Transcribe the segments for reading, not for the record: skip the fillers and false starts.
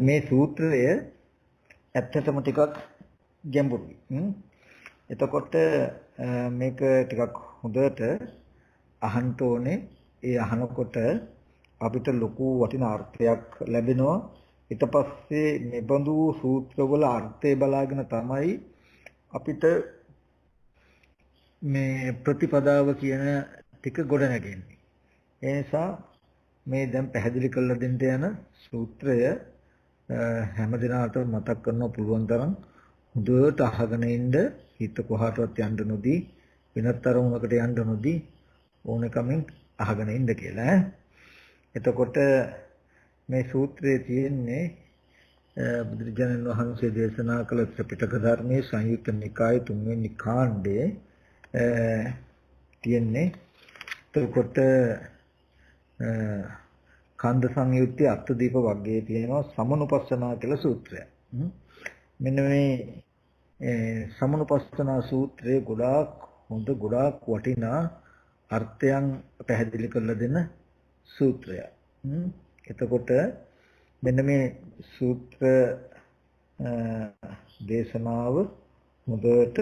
මේ සූත්‍රය ඇත්තටම ටිකක් ගැඹුරුයි. එතකොට මේක ටිකක් හොඳට අහන්න ඕනේ. ඒ අහනකොට අපිට ලොකු වටිනා අර්ථයක් ලැබෙනවා. ඊට පස්සේ මේ බඳු සූත්‍රවල අර්ථය බලාගෙන තමයි අපිට මේ ප්‍රතිපදාව කියන ටික ගොඩ නැගෙන්නේ. ඒ නිසා මේ දැන් පැහැදිලි කරලා දෙන්න යන සූත්‍රය හැම දිනකටම මතක් කරන්න පුළුවන් තරම් හොඳට අහගෙන ඉන්න, හිත කොහාටවත් යන්න නොදී, වෙනත් අරමුණකට යන්න නොදී ඕනකමින් අහගෙන ඉන්න කියලා. එතකොට මේ සූත්‍රයේ තියෙන්නේ බුදුරජාණන් වහන්සේ දේශනා කළ ත්‍රිපිටක ධර්මයේ සංයුක්ත නිකායේ 3 වෙනි කාණ්ඩයේ තියෙන්නේ. එතකොට කන්ද සංයුත්තේ අත්දීප වර්ගයේ තියෙනවා සමනුපස්සනා කියලා සූත්‍රය. මෙන්න මේ සමනුපස්සනා සූත්‍රයේ ගොඩාක් හොඳ ගොඩාක් වටිනා අර්ථයන් පැහැදිලි කරලා දෙන සූත්‍රය. එතකොට මෙන්න මේ සූත්‍ර දේශනාව හොඳට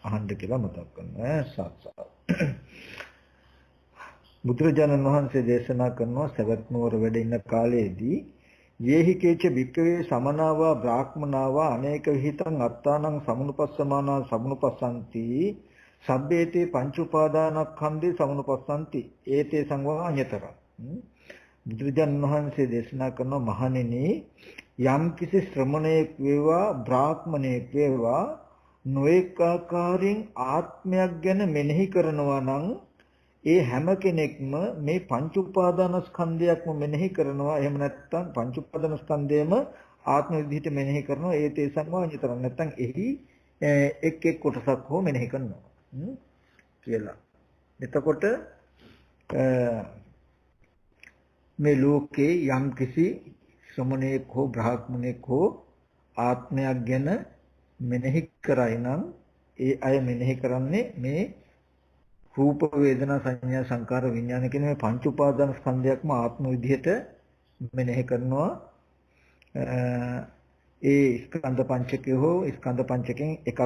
අහන්න කියලා මතක් කරනවා. සාක්ෂාත් බුදුරජාණන් වහන්සේ දේශනා කරනවා සවැත් නුවර වැඩ ඉන්න කාලයේදී යේහි කේච භික්ඛවේ සමනාවා බ්‍රාහ්මනාවා අනේක විහිතං අත්තානං සමුනුපස්සමානා සමුනුපස්සන්ති සබ්බේතේ පංච උපාදානස්කන්ධේ සමුනුපස්සන්ති ඒතේ සංවා අඤ්‍යතර. බුදුරජාණන් වහන්සේ දේශනා කරන මහණෙනි යම් කිසි ශ්‍රමණයෙක් වේවා බ්‍රාහ්මණයෙක් වේවා නොඑක ආකාරයෙන් ආත්මයක් ගැන මෙනෙහි කරනවා නම් ඒ හැම කෙනෙක්ම මේ පංච උපාදානස්කන්ධයක්ම මෙනෙහි කරනවා. එහෙම නැත්නම් පංච උපාදානස්කන්ධයම ආත්ම විදිහට මෙනෙහි කරනවා. ඒ තේ සංවාඤ්ඤතර නැත්නම් එහි එක් එක් කොටසක් හෝ මෙනෙහි කරනවා කියලා. එතකොට මේ ලෝකේ යම් කිසි ශ්‍රමණයෙක් හෝ බ්‍රාහ්මණයෙක් හෝ ආත්මයක් ගැන මෙනෙහි කරයි නම් ඒ අය මෙනෙහි කරන්නේ මේ රූප වේදනා සංඥා සංකාර විඥාන කියන මේ පංච උපාදාන ස්කන්ධයක්ම ආත්ම විදිහට මෙනෙහි කරනවා. ඒ ස්කන්ධ පංචකය හෝ ස්කන්ධ පංචකෙන් එකක්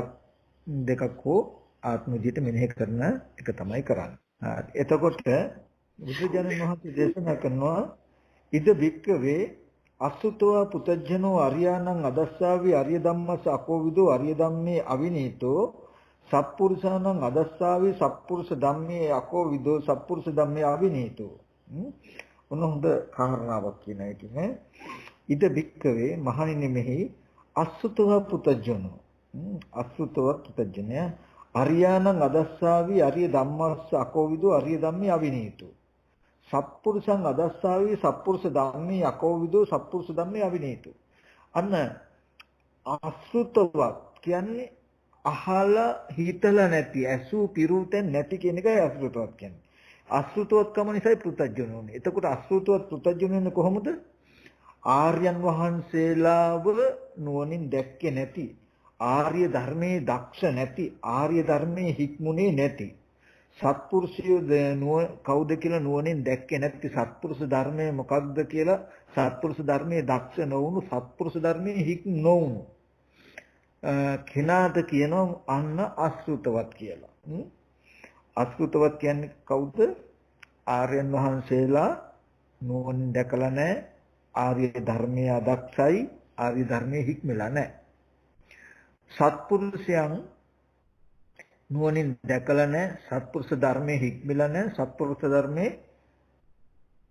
දෙකක් හෝ ආත්ම විදිහට මෙනෙහි කරන එක තමයි කරන්නේ. එතකොට බුදුජානක මහත්මිය දේශනා කරනවා ඉද වික්කවේ අසුතෝ පුතජනෝ අරියාණං අදස්සාවි අරිය ධම්මස් අකෝවිදෝ අරිය ධම්මේ අවිනීතෝ සත්පුරුෂාණං අදස්සාවි සත්පුරුෂ ධම්මේ අකෝවිදෝ සත්පුරුෂ ධම්මේ අවිනීතෝ. ඔන්න හොඳ කාරණාවක් කියන එකනේ. ඉද වික්කවේ මහණෙනි මෙහි අසුතෝ පුතජනෝ අසුතෝ පුතජනය අරියාණං අදස්සාවි අරිය ධම්මස් අකෝවිදෝ අරිය ධම්මේ අවිනීතෝ සත්පුරුෂං අදස්සාවි සත්පුරුෂ ධම්මේ අකෝවිදෝ සත්පුරුෂ ධම්මේ අවිනීතෝ. අන්න අසුතවත් කියන්නේ අහලා හිතලා නැති ඇසු පිරුතෙන් නැති කියන එකයි අසුතවත් කියන්නේ. අසුතවත්කම නිසායි පෘථජ්ජනෝනේ. එතකොට අසුතවත් පෘථජ්ජනෝනේ කොහොමද? ආර්යයන් වහන්සේලාව නුවණින් දැක්කේ නැති, ආර්ය ධර්මයේ දක්ෂ නැති, ආර්ය ධර්මයේ හික්මුනේ නැති සත්පුරුෂයෝ කවුද කියලා නුවණින් දැක්කේ නැති, සත්පුරුෂ ධර්මයේ මොකක්ද කියලා සත්පුරුෂ ධර්මයේ දක්ෂ නොවුණු, සත්පුරුෂ ධර්මයේ හික් නොවුණු කෙනාට කියනවා අන්න අසෘතවත් කියලා. අසෘතවත් කියන්නේ කවුද? ආර්යයන් වහන්සේලා නුවණින් දැකලා නැහැ, ආර්ය ධර්මයේ අදක්ෂයි, ආර්ය ධර්මයේ හික්මලා නැහැ. සත්පුරුෂයන් නුවණින් දැකලා නැහැ, සත්පුරුෂ ධර්මයේ හික්මලා නැහැ, සත්පුරුෂ ධර්මයේ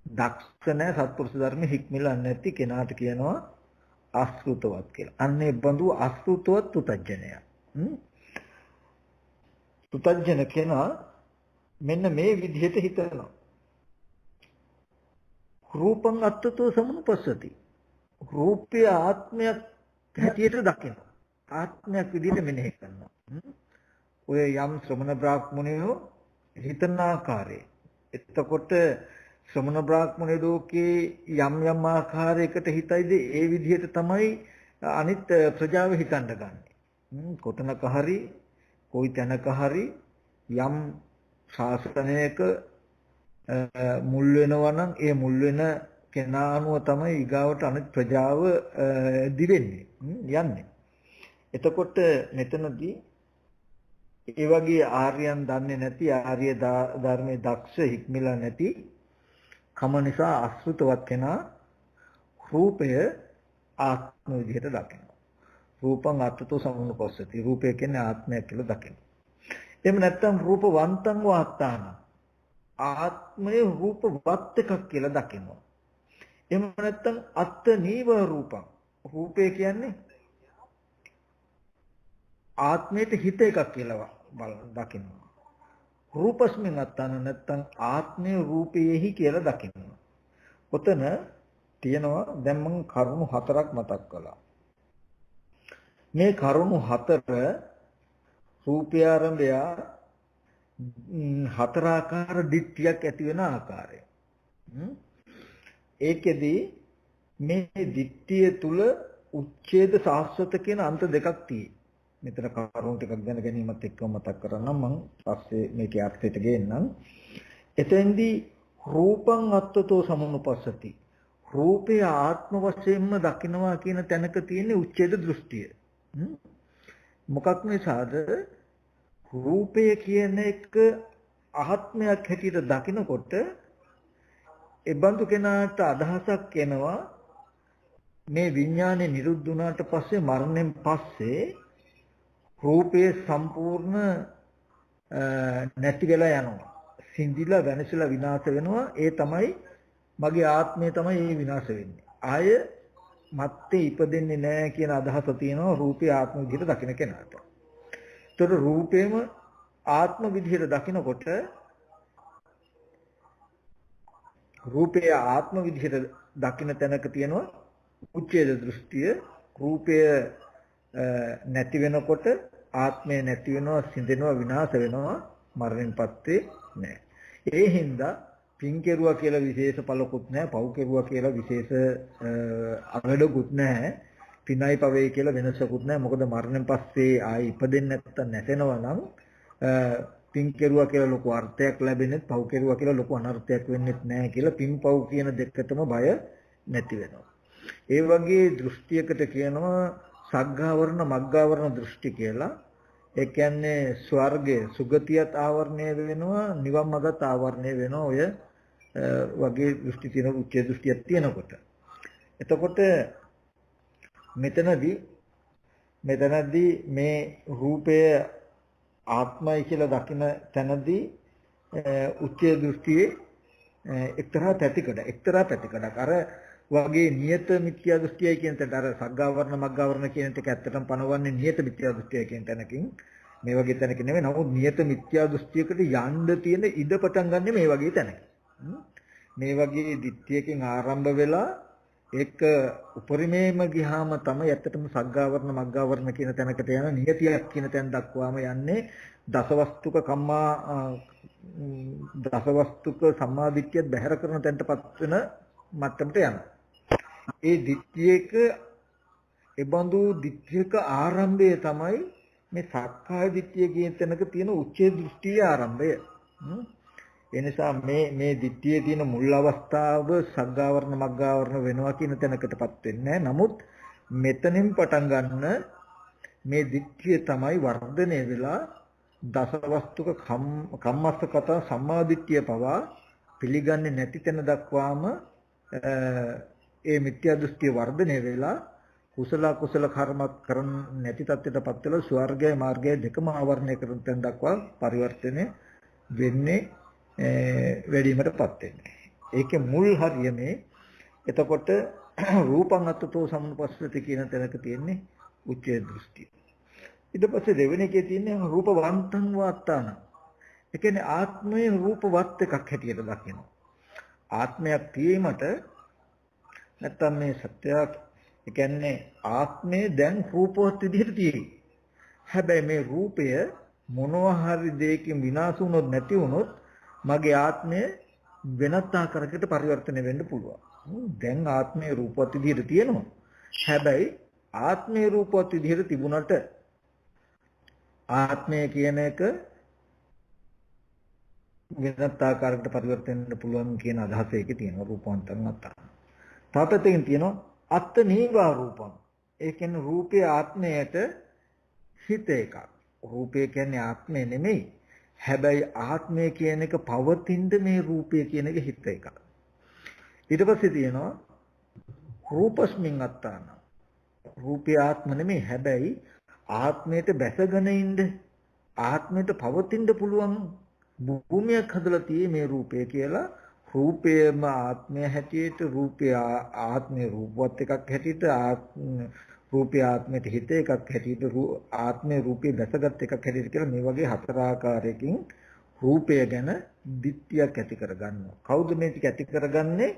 දක්ෂ නැහැ, සත්පුරුෂ ධර්මයේ හික්මලා නැති කෙනාට කියනවා අසෘතවත් කියලා. අන්නේ බඳු අසෘතවත් පුතඥය. පුතඥ කෙනා මෙන්න මේ විදිහට හිතනවා. රූපං අත්තතෝ සමුපස්සති. රූපය ආත්මයක් හැටියට දකිනවා. ආත්මයක් විදිහට මෙනෙහි කරනවා. ඔය යම් ශ්‍රමණ බ්‍රාහ්මණයෝ හිතන ආකාරය. එතකොට ශ්‍රමණ බ්‍රාහ්මණ ලෝකේ යම් යම් ආකාරයකට හිතයිද ඒ විදිහට තමයි අනිත් ප්‍රජාව හිතන්න ගන්න. කොතනක හරි කොයි තැනක හරි යම් ශාසනයක මුල් වෙනවා නම් ඒ මුල් වෙන කෙනා අනුව තමයි ඊගාවට අනිත් ප්‍රජාව දිවෙන්නේ යන්නේ. එතකොට මෙතනදී ඒ වගේ ආර්යයන් දන්නේ නැති ආර්ය ධර්මයේ දක්ෂ හික්මිලා නැති කම නිසා අසෘතවත් කෙනා රූපය ආත්ම විදිහට දකිනවා. රූපං අත්තතෝ සමුනුපස්සති. රූපය කියන්නේ ආත්මයක් කියලා දකිනවා. එහෙම නැත්නම් රූපවන්තං වාත්තාන. ආත්මය රූපවත් එකක් කියලා දකිනවා. එහෙම නැත්නම් අත්ත නීව රූපං. රූපය කියන්නේ ආත්මයට හිත එකක් කියලා දකිනවා. රූපස්මින් අත්තාන නැත්නම් ආත්මය රූපයේහි කියලා දකිනවා. ඔතන තියෙනවා දැන් මම කරුණු හතරක් මතක් කළා. මේ කරුණු හතර රූපය ආරම්භය හතරාකාර දිට්ඨියක් ඇති වෙන ආකාරය. ඒකෙදි මේ දිට්ඨිය තුල උච්ඡේද සාස්වත කියන අන්ත දෙකක් තියෙයි. මෙතන කරුණු ටිකක් දැන ගැනීමත් එක්කම මතක් කරගන්නම් මම පස්සේ මේකේ අර්ථයට ගේන්නම්. එතෙන්දී රූපං අත්තතෝ සමුනුපස්සති. රූපය ආත්ම වශයෙන්ම දකිනවා කියන තැනක තියෙන උච්ඡේද දෘෂ්ටිය. මොකක් නිසාද? රූපය කියන එක ආත්මයක් හැටියට දකිනකොට ඒ බඳු කෙනාට අදහසක් එනවා මේ විඥානේ නිරුද්ධ වුණාට පස්සේ මරණයෙන් පස්සේ රූපයේ සම්පූර්ණ නැති වෙලා යනවා. සිඳිලා වෙනසලා විනාශ වෙනවා. ඒ තමයි මගේ ආත්මය තමයි ඒ විනාශ වෙන්නේ. ආය මත්තේ ඉපදෙන්නේ නැහැ කියන අදහස තියෙනවා රූපේ ආත්ම විදිහට දකින්න කෙනාට. ඒතර රූපේම ආත්ම විදිහට දකිනකොට රූපේ ආත්ම විදිහට දකින්න තැනක තියෙනවා උච්ඡේද දෘෂ්ටිය. රූපය නැති වෙනකොට ආත්මය නැති වෙනවා, සිඳෙනවා, විනාශ වෙනවා, මරණයෙන් පස්සේ නැහැ. ඒ හින්දා පින් කෙරුවා කියලා විශේෂ පළකුත් නැහැ, පව් කෙරුවා කියලා විශේෂ අගඩකුත් නැහැ, පිනයි පවෙයි කියලා වෙනසකුත් නැහැ. මොකද මරණයෙන් පස්සේ ආයි ඉපදෙන්නේ නැත්තම් නැසෙනවා නම් පින් කෙරුවා කියලා ලොකු අර්ථයක් ලැබෙන්නේ, පව් කෙරුවා කියලා ලොකු අනර්ථයක් වෙන්නේ නැහැ කියලා පින් පව් කියන දෙකටම බය නැති වෙනවා. ඒ වගේ දෘෂ්ටියකට කියනවා සග්ගාවරණ මග්ගාවරණ දෘෂ්ටි කියලා. ඒ කියන්නේ ස්වර්ගයේ සුගතියත් ආවරණය වෙනවා, නිවන් මගත් ආවරණය වෙනවා. ඔය වගේ දෘෂ්ටි තියෙන උච්ච දෘෂ්ටියක් තියෙනකොට. එතකොට මෙතනදී මේ රූපය ආත්මයි කියලා දකින තැනදී උච්ච දෘෂ්ටියේ එක්තරා පැතිකඩක් අර වගේ නියත මිත්‍යා දෘෂ්ටියයි කියන තැනට අර සග්ගාවරණ මග්ගාවරණ කියන ටික ඇත්තටම පනවන්නේ නියත මිත්‍යා දෘෂ්ටිය කියන තැනකින් මේ වගේ තැනක නෙවෙයි. නමුත් නියත මිත්‍යා දෘෂ්ටියකට යන්න තියෙන ඉඩ පටන් ගන්න මේ වගේ තැනක. මේ වගේ දිට්ඨියකින් ආරම්භ වෙලා ඒක උපරිමේම ගියාම තමයි ඇත්තටම සග්ගාවරණ මග්ගාවරණ කියන තැනකට යන නියතියක් කියන තැන දක්වාම යන්නේ දසවස්තුක සම්මාදිට්ඨිය බැහැර කරන තැනටපත් වෙන මට්ටමට යනවා. ඒ දිට්ඨියක ඒබඳු දිට්ඨියක ආරම්භය තමයි මේ සක්කාය දිට්ඨිය කියන තැනක තියෙන උච්චේ දෘෂ්ටියේ ආරම්භය. ඒ නිසා මේ දිට්ඨියේ තියෙන මුල් අවස්ථාව සග්ගාවරණ මග්ගාවරණ වෙනවා කියන තැනකටපත් වෙන්නේ නැහැ. නමුත් මෙතනින් පටන් ගන්න මේ දිට්ඨිය තමයි වර්ධනය වෙලා දසවස්තුක කම්මස්සගත සම්මාදිට්ඨිය පවා පිළිගන්නේ නැති තැන දක්වාම ඒ මිත්‍යා දෘෂ්ටිය වර්ධනය වෙලා කුසල කර්ම කරන නැති තත්ත්වයටපත් වෙලා ස්වර්ගය මාර්ගය දෙකම ආවරණය කරන තැන දක්වා පරිවර්තනය වෙන්නේ වැඩිවීමටපත් වෙන්නේ. ඒකේ මුල් හරිය මේ. එතකොට රූපං අත්තතෝ සමුපස්සති කියන තැනක තියෙන්නේ උච්චේ දෘෂ්ටිය. ඊට පස්සේ දෙවෙනි එකේ තියෙන්නේ රූපවන්තං වාත්තාන. ඒ කියන්නේ ආත්මයේ රූපවත් එකක් හැටියට දකිනවා. ආත්මයක් තියෙීමට නැත්තම් මේ සත්‍යයක් ඒ කියන්නේ ආත්මය දැන් රූපවත් විදිහට තියෙයි. හැබැයි මේ රූපය මොනවා හරි දෙයකින් විනාශ වුණොත් නැති වුණොත් මගේ ආත්මය වෙනත් ආකාරයකට පරිවර්තනය වෙන්න පුළුවන්. දැන් ආත්මය රූපවත් විදිහට තියෙනවා. හැබැයි ආත්මය රූපවත් විදිහට තිබුණට ආත්මය කියන එක වෙනත් ආකාරයකට පරිවර්තන වෙන්න පුළුවන් කියන අදහස ඒකේ තියෙනවා රූපවන්තං අත්තා. තවපැත්තකින් තියෙනවා අත්ත නීවා රූපං. ඒ කියන්නේ රූපේ ආත්මයට හිත එකක්. රූපය කියන්නේ ආත්මය නෙමෙයි. හැබැයි ආත්මය කියන එක පවතින මේ රූපය කියන එක හිත එකක්. ඊට පස්සේ තියෙනවා රූපස්මින් අත්තාන. රූපය ආත්ම නෙමෙයි. හැබැයි ආත්මයට බැසගෙන ඉන්න ආත්මයට පවතින්න පුළුවන් භූමියක් හදලා තියෙන්නේ මේ රූපය කියලා. රූපයම ආත්මය හැටියට රූපය ආත්මේ රූපවත් එකක් හැටියට රූපය ආත්මයට හිත එකක් හැටියට ආත්මේ රූපේ දැසගත් එකක් හැටියට කියලා මේ වගේ හතර ආකාරයකින් රූපය ගැන දිට්ඨියක් ඇති කරගන්නවා. කවුද මේ ටික ඇති කරගන්නේ?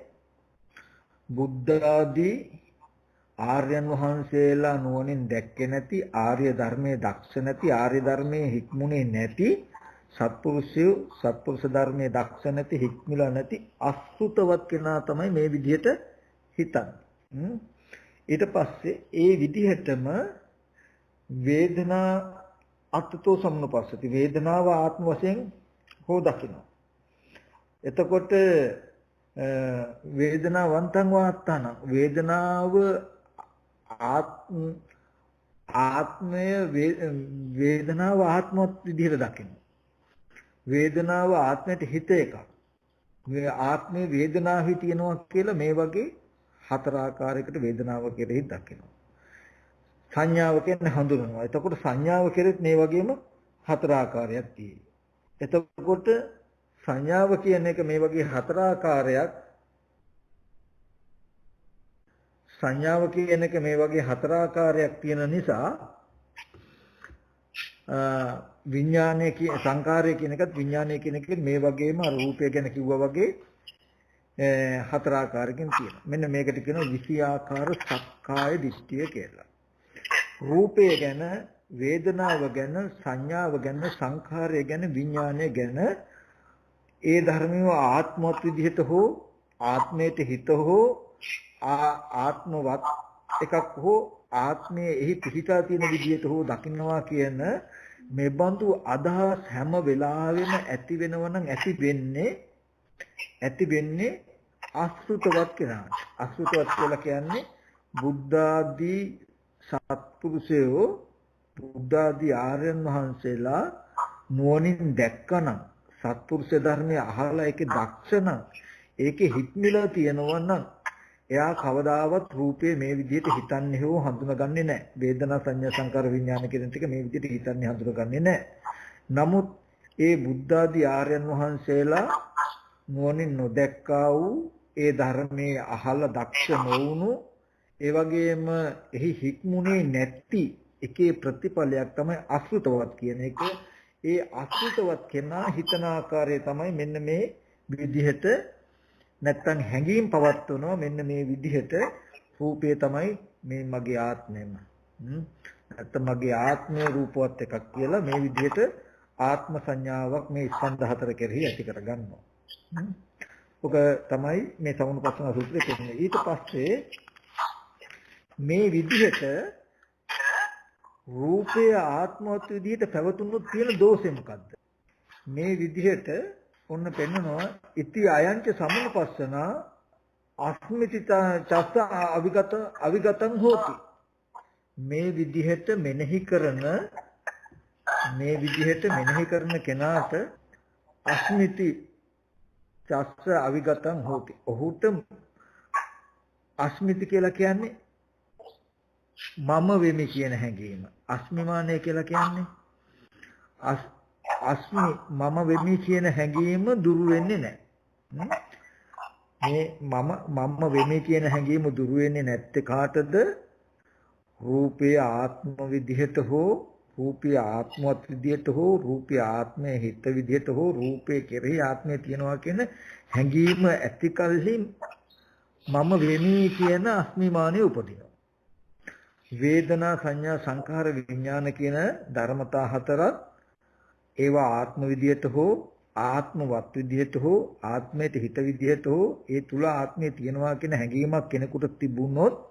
බුද්ධ ආදී ආර්යයන් වහන්සේලා නුවණින් දැක්කේ නැති ආර්ය ධර්මයේ දක්ෂ නැති ආර්ය ධර්මයේ හික්මුනේ නැති සත්පුරුෂයෝ සත්පුරුෂ ධර්මයේ දක්ෂ නැති හික්මිලා නැති අසුතවත් කෙනා තමයි මේ විදිහට හිතන්නේ. ඊට පස්සේ ඒ විදිහටම වේදනා අත්තෝ සම්නුපස්සති වේදනාව ආත්ම වශයෙන් හෝ දකිනවා. එතකොට වේදනාවන්තං වාත්තාන වේදනාව ආත්මය වේදනාව ආත්මවත් විදිහට දකිනවා. වේදනාව ආත්මයට හිත එකක්. මේ ආත්මේ වේදනාවයි තියෙනවා කියලා මේ වගේ හතර ආකාරයකට වේදනාව කෙරෙහි දකිනවා. සංඥාව කියන්නේ හඳුනනවා. එතකොට සංඥාව කෙරෙත් මේ වගේම හතර ආකාරයක් තියෙනවා. එතකොට සංඥාව කියන එක මේ වගේ හතර ආකාරයක් සංඥාව කියන එක මේ වගේ හතර ආකාරයක් තියෙන නිසා විඥානය කියන සංකාරය කියන එකත් විඥානය කියන එකෙත් මේ වගේම රූපය ගැන කිව්වා වගේ හතර ආකාරකින් තියෙනවා. මෙන්න මේකට කියනවා 20 ආකාර සක්කාය දිට්ඨිය කියලා. රූපය ගැන, වේදනාව ගැන, සංඥාව ගැන, සංඛාරය ගැන, විඥානය ගැන ඒ ධර්මිය ආත්මවත් විදිහට හෝ ආත්මයට හිත හෝ ආත්මවත් එකක් හෝ ආත්මයේ එහි පිහිටා තියෙන විදිහට හෝ දකින්නවා කියන මේ බඳු අදහස් හැම වෙලාවෙම ඇති වෙනවා නම් ඇති වෙන්නේ අසුතවත් කෙනාට. අසුතවත් කියලා කියන්නේ බුද්ධ ආදී සත්පුරුෂයෝ බුද්ධ ආදී ආර්යයන් වහන්සේලා නුවණින් දැක්කනම් සත්පුරුෂ ධර්මයේ අහලා ඒකේ දක්ෂණ ඒකේ හික්මිලා තියෙනවා නම් එයා කවදාවත් රූපේ මේ විදිහට හිතන්නේ හෝ හඳුනගන්නේ නැහැ. වේදනා සංඥා සංකාර විඥාන කියන ටික මේ විදිහට හිතන්නේ හඳුනගන්නේ නැහැ. නමුත් ඒ බුද්ධ ආදී ආර්යයන් වහන්සේලා නුවණින් නොදැක්කා වූ ඒ ධර්මයේ අහලා දක්ෂ නොවුණු ඒ වගේම එහි හික්මුනේ නැති එකේ ප්‍රතිඵලයක් තමයි අසෘතවත් කියන එක. ඒ අසෘතවත් කෙනා හිතන ආකාරය තමයි මෙන්න මේ විදිහට නැත්තම් හැඟීම් පවත්වනවා මෙන්න මේ විදිහට රූපය තමයි මේ මගේ ආත්මයම. නැත්තම් මගේ ආත්මය රූපවත් එකක් කියලා මේ විදිහට ආත්ම සංඥාවක් මේ ස්කන්ධ හතර කෙරෙහි ඇති කරගන්නවා. ඔක තමයි මේ සමුප්පස්සන සූත්‍රයේ කියන්නේ. ඊට පස්සේ මේ විදිහට රූපය ආත්මවත් විදිහට පැවතුනොත් තියෙන දෝෂය මොකද්ද? මේ විදිහට ඔන්න පෙන්නනවා ඉති අයංච සමුපස්සන අස්මිති චස්ස අවිගතං හෝති. මේ විදිහට මෙනෙහි කරන කෙනාට අස්මිති චස්ස අවිගතං හෝති. ඔහුට අස්මිති කියලා කියන්නේ මම වෙමි කියන හැඟීම. අස්මිමානය කියලා කියන්නේ අස්මි මම වෙමි කියන හැඟීම දුරු වෙන්නේ නැහැ. මේ මම වෙමි කියන හැඟීම දුරු වෙන්නේ නැත්තේ කාටද? රූපය ආත්ම විදිහට හෝ රූපය ආත්මවත් විදිහට හෝ රූපය ආත්මයේ හිත විදිහට හෝ රූපේ කෙරෙහි ආත්මය තියනවා කියන හැඟීම ඇති කලෙහි මම වෙමි කියන අස්මිමානය උපදිනවා. වේදනා සංඥා සංඛාර විඥාන කියන ධර්මතා හතරත් ඒවා ආත්ම විදියට හෝ ආත්මවත් විදියට හෝ ආත්මයට හිත විදියට හෝ ඒ තුල ආත්මය තියනවා කියන හැඟීමක් කෙනෙකුට තිබුණොත්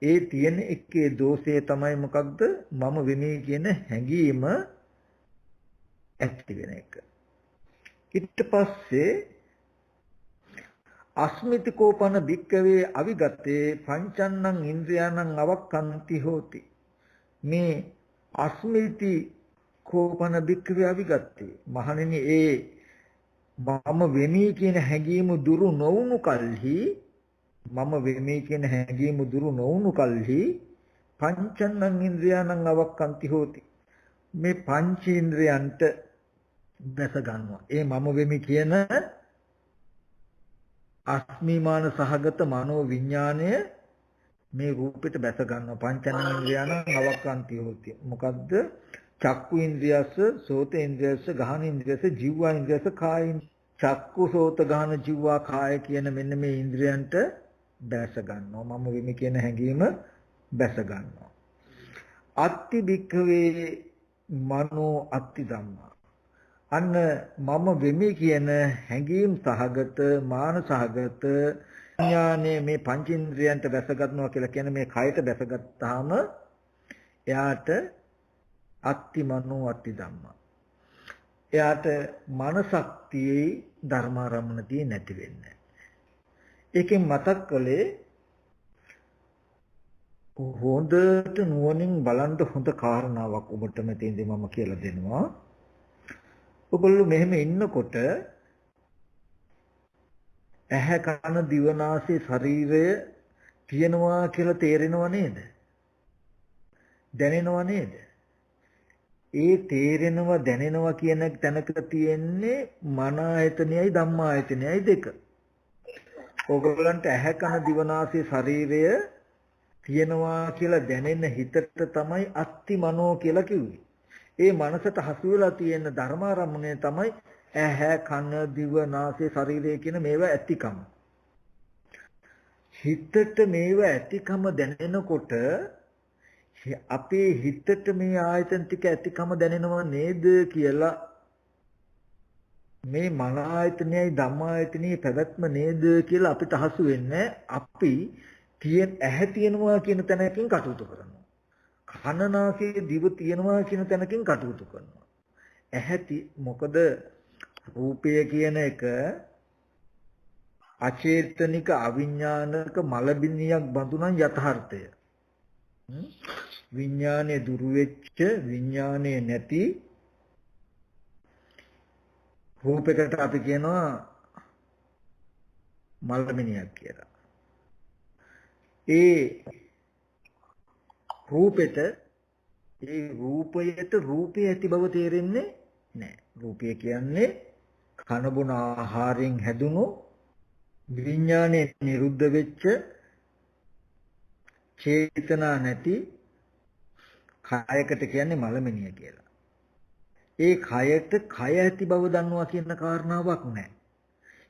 ඒ තියෙන එකේ දෝෂය තමයි මොකක්ද? මම වෙමි කියන හැඟීම ඇති වෙන එක. ඊට පස්සේ අස්මිති කෝපන භික්කවේ අවිගතේ පංචන්නං ඉන්ද්‍රියාණං අවක්ඛන්ති හෝති. මේ අස්මිති කෝපන භික්කවේ අවිගතේ මහණෙනි ඒ මම වෙමි කියන හැඟීම දුරු නොවුණු කල්හි මම වෙමි කියන හැඟීම දුරු නොවුණු කල්හි පංචන්නං ඉන්ද්‍රියාණං අවක්ඛන්ති හෝති. මේ පංචේන්ද්‍රයන්ට දැස ගන්නවා. ඒ මම වෙමි කියන අස්මිමාන සහගත මනෝ විඥාණය මේ රූපෙට බැස ගන්නවා. පංචේන්ද්‍රයන්න් අවක්ඛන්ති හෝති. මොකද්ද? චක්කු ඉන්ද්‍රියස්ස, සෝත ඉන්ද්‍රියස්ස, ගහන ඉන්ද්‍රියස්ස, ජීවා ඉන්ද්‍රියස්ස, කාය චක්කු සෝත ගහන ජීවා කාය කියන මෙන්න මේ ඉන්ද්‍රියන්ට බැස ගන්නවා. මම වෙමි කියන හැඟීම බැස ගන්නවා. අත්ති භික්ඛවේ මනෝ අත්ති ධම්මා. අන්න මම වෙමි කියන හැඟීම් සහගත මාන සහගත ඥානේ මේ පංචේන්ද්‍රයන්ට බැස ගන්නවා කියලා කියන මේ කයට බැසගත්තාම එයාට අත්ති මනෝ අත්ති ධම්මා. එයාට මනසක්තියේ ධර්මාරම්මනදී නැති වෙන්නේ. ඒකෙන් මතක් කළේ හොඳට නුවණින් බලන්න හොඳ කාරණාවක් ඔබට මෙතෙන්දී මම කියලා දෙනවා. ඔයගොල්ලෝ මෙහෙම ඉන්නකොට ඇහැ කන දිව නාසය ශරීරය තියෙනවා කියලා තේරෙනව නේද? දැනෙනව නේද? ඒ තේරෙනවා දැනෙනවා කියන තැනක තියෙන්නේ මන ආයතනයයි ධම්මා ආයතනයයි දෙක. ඕගොල්ලන්ට ඇහැ කන දිව නාසය ශරීරය තියෙනවා කියලා දැනෙන හිතට තමයි අත්ති මනෝ කියලා කිව්වේ. ඒ මනසට හසු වෙලා තියෙන ධර්මාරම්මණය තමයි ඇහැ කන දිව නාසය ශරීරය කියන මේවා ඇතිකම. හිතට මේවා ඇතිකම දැනෙනකොට අපේ හිතට මේ ආයතන ටික ඇතිකම දැනෙනව නේද කියලා මේ මන ආයතනයයි ධම්ම ආයතනයයි පැවැත්ම නේද කියලා අපිට හසු වෙන්නේ. අපි ඇහැ තියෙනවා කියන තැනකින් කටයුතු කරනවා. කන නාසය දිව තියෙනවා කියන තැනකින් කටයුතු කරනවා. මොකද රූපය කියන එක අචේතනික අවිඥානික මලබිනියක් බඳුනන් යථාර්ථය. විඥානේ දුරු වෙච්ච විඥානේ නැති රූපයකට අපි කියනවා මලබිනියක් කියලා. ඒ රූපෙට රූපය ඇති බව තේරෙන්නේ නැහැ. රූපය කියන්නේ කන බොන ආහාරයෙන් හැදුණු විඥානේ නිරුද්ධ වෙච්ච චේතනා නැති කයකට කියන්නේ මලමිනිය කියලා. ඒ කයට කය ඇති බව දන්නවා කියන කාරණාවක් නැහැ.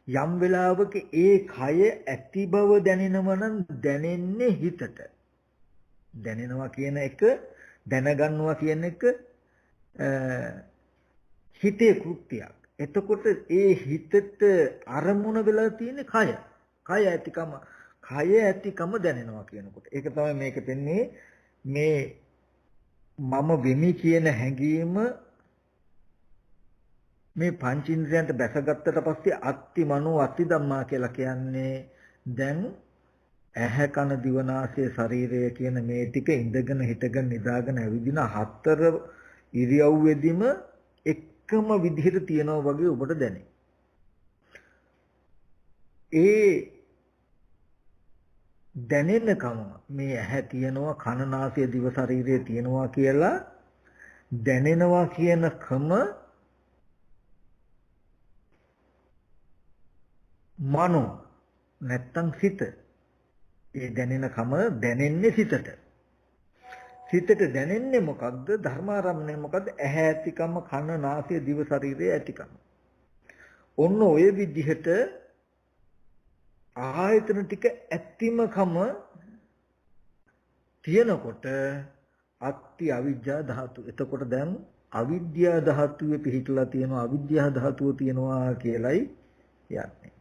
යම් වෙලාවක ඒ කය ඇති බව දැනෙනව නම් දැනෙන්නේ හිතට. දැනෙනවා කියන එක දැනගන්නවා කියන එක හිතේ කෘත්‍යයක්. එතකොට ඒ හිතට අරමුණ වෙලා තියෙන කය. කය ඇතිකම දැනෙනවා කියනකොට. ඒක තමයි මේක දෙන්නේ මේ මම වෙමි කියන හැඟීම මේ පංචේන්ද්‍රයන්ට බැසගත්තට පස්සේ අත්ති මනෝ අත්ති ධම්මා කියලා කියන්නේ දැන් ඇහැ කන දිව නාසය ශරීරය කියන මේ ටික ඉඳගෙන හිටගෙන නිදාගෙන ඇවිදින හතර ඉරියව්වෙදිම එකම විදිහට තියනවා වගේ ඔබට දැනේ. ඒ දැනෙනකම මේ ඇහැ තියනවා කන නාසය දිව ශරීරය තියනවා කියලා දැනෙනවා කියනකම මනෝ නැත්තම් සිත. ඒ දැනෙනකම දැනෙන්නේ සිතට. සිතට දැනෙන්නේ මොකක්ද? ධර්මාරම්මණය මොකක්ද? ඇහැ ඇතිකම කන නාසය දිව ශරීරය ඇතිකම. ඔන්න ඔය විදිහට ආයතන ටික ඇතිමකම තියෙනකොට අත්ති අවිජ්ජා ධාතු. එතකොට දැන් අවිද්‍යා ධාතුවේ පිහිටලා තියෙනවා අවිද්‍යා ධාතුව තියෙනවා කියලයි යන්නේ.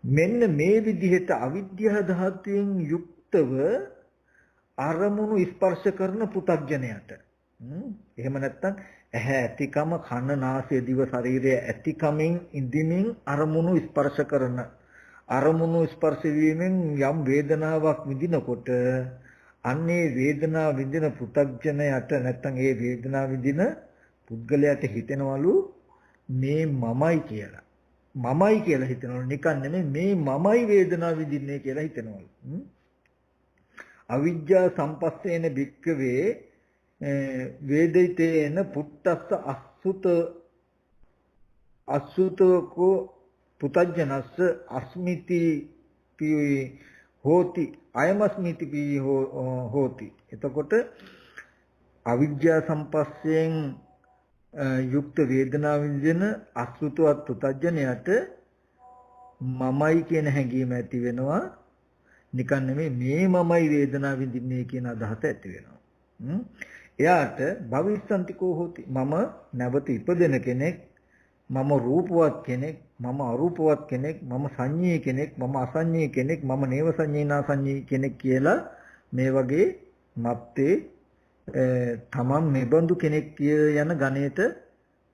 මෙන්න මේ විදිහට අවිද්‍යා ධාතුවෙන් යුක්තව අරමුණු ස්පර්ශ කරන පුතග්ජනයට එහෙම නැත්නම් ඇහැ ඇතිකම කන නාසය දිව ශරීරය ඇතිකමින් ඉඳිමින් අරමුණු ස්පර්ශ කරන අරමුණු ස්පර්ශ වීමෙන් යම් වේදනාවක් විඳිනකොට අන්නේ වේදනාව විඳින පෘථග්ජනයට නැත්තම් ඒ වේදනාව විඳින පුද්ගලයාට හිතෙනවලු මේ මමයි කියලා. මමයි කියලා හිතනවලු නිකන් නෙමෙයි මේ මමයි වේදනාව විඳින්නේ කියලා හිතනවලු. අවිජ්ජා සම්පස්සේන භික්ඛවේ වේදිතේන පුත්තස්ස අසුතකෝ පුතජනස්ස අස්මිති පී හෝති අයමස්මිති පී හෝති. එතකොට අවිජ්ජා සම්පස්සයෙන් යුක්ත වේදනාව විඳින අසුතවත් පුතජනයට මමයි කියන හැඟීම ඇති වෙනවා. නිකන් නෙමෙයි මේ මමයි වේදනාව විඳින්නේ කියන අදහස ඇති වෙනවා. එයාට භවිස්සන්තිකෝ හෝති මම නැවත ඉපදෙන කෙනෙක්, මම රූපවත් කෙනෙක්, මම අරූපවත් කෙනෙක්, මම සංඤී කෙනෙක්, මම අසංඤී කෙනෙක්, මම නේව සංඤීනා සංඤී කෙනෙක් කියලා මේ වගේ මත්තේ තමන් මෙබඳු කෙනෙක් යන ගණයට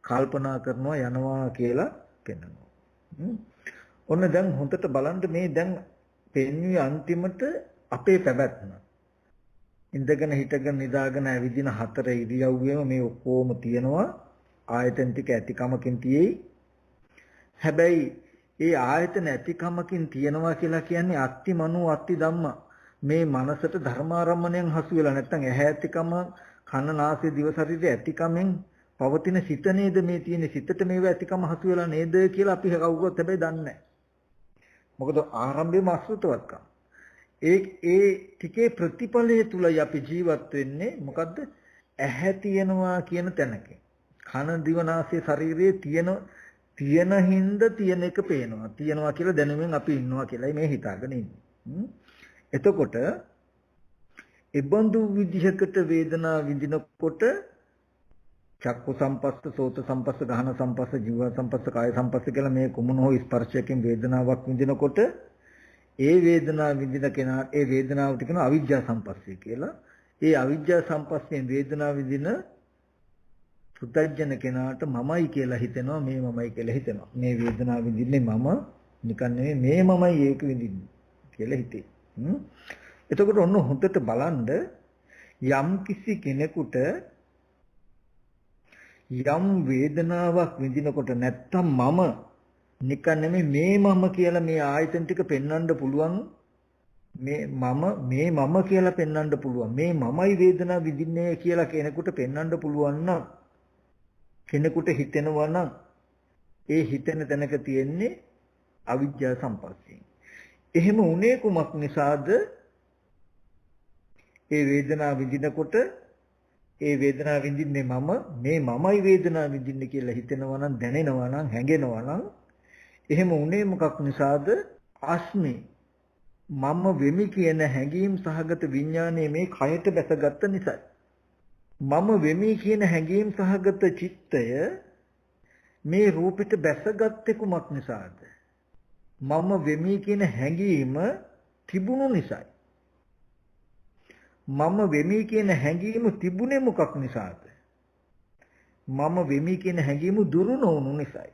කල්පනා කරනවා යනවා කියලා පෙන්වනවා. ඔන්න දැන් හොඳට බලන්න මේ දැන් පෙන්වුවේ අන්තිමට අපේ පැවැත්ම. ඉඳගෙන හිටගෙන නිදාගෙන ඇවිදින හතර ඉරියව්වෙම මේ ඔක්කොම තියෙනවා. ආයතන ටික ඇතිකමකින් තියෙයි. හැබැයි ඒ ආයතන ඇතිකමකින් තියෙනවා කියලා කියන්නේ අත්ති මනෝ අත්ති ධම්මා. මේ මනසට ධර්මාරම්මණයෙන් හසු වෙලා නැත්නම් ඇහැ ඇතිකම, කන නාසය දිව ශරීරය ඇතිකමෙන් පවතින සිත නේද මේ තියෙන සිතට මේව ඇතිකම හසු වෙලා නේද කියලා අපි කවුරුත් හැබැයි දන්නේ නැහැ. මොකද ආරම්භයේම අසෘතවත්කම. ඒ ටිකේ ප්‍රතිඵලයේ තුලයි අපි ජීවත් වෙන්නේ. මොකද්ද? ඇහැ තියනවා කියන තැනක. කන දිව නාසය ශරීරයේ තියෙන හින්දා තියෙන එක පේනවා. තියනවා කියලා දැනුමින් අපි ඉන්නවා කියලායි මේ හිතාගෙන ඉන්නේ. එතකොට ඉබඳු විදිහකට වේදනා විඳිනකොට චක්කු සම්පස්ස, සෝත සම්පස්ස, ගහන සම්පස්ස, ජීව සම්පස්ස, කාය සම්පස්ස කියලා මේ කුමන හෝ ස්පර්ශයකින් වේදනාවක් විඳිනකොට ඒ වේදනාව විඳින කෙනා ඒ වේදනාවට කියන අවිජ්ජා සම්පස්සේ කියලා. ඒ අවිජ්ජා සම්පස්යෙන් වේදනාව විඳින පුතඥ කෙනාට මමයි කියලා හිතෙනවා, මේ මමයි කියලා හිතෙනවා. මේ වේදනාව විඳින්නේ මම නිකන් නෙමෙයි මේ මමයි ඒක විඳින්නේ කියලා හිතේ. එතකොට ඔන්න හොඳට බලන්න යම් කිසි කෙනෙකුට යම් වේදනාවක් විඳිනකොට නැත්තම් මම නිකන් නෙමෙයි මේ මම කියලා මේ ආයතන ටික පෙන්වන්න පුළුවන්. මේ මම කියලා පෙන්වන්න පුළුවන්. මේ මමයි වේදනාව විඳින්නේ කියලා කෙනෙකුට පෙන්වන්න පුළුවන් නම්, කෙනෙකුට හිතෙනවා නම් ඒ හිතෙන තැනක තියෙන්නේ අවිජ්ජා සම්පස්යෙන්. එහෙම උනේ කුමක් නිසාද? ඒ වේදනාව විඳිනකොට ඒ වේදනාව විඳින්නේ මම, මේ මමයි වේදනාව විඳින්නේ කියලා හිතෙනවා නම්, දැනෙනවා නම්, හැඟෙනවා නම් එහෙම උනේ මොකක් නිසාද? ආස්මි මම වෙමි කියන හැඟීම් සහගත විඥානයේ මේ කයට බැසගත්ත නිසා. මම වෙමි කියන හැඟීම් සහගත චිත්තය මේ රූපෙට බැසගත්තේ කුමක් නිසාද? මම වෙමි කියන හැඟීම තිබුණු නිසායි. මම වෙමි කියන හැඟීම තිබුණේ මොකක් නිසාද? මම වෙමි කියන හැඟීම දුරු නොවුණු නිසායි.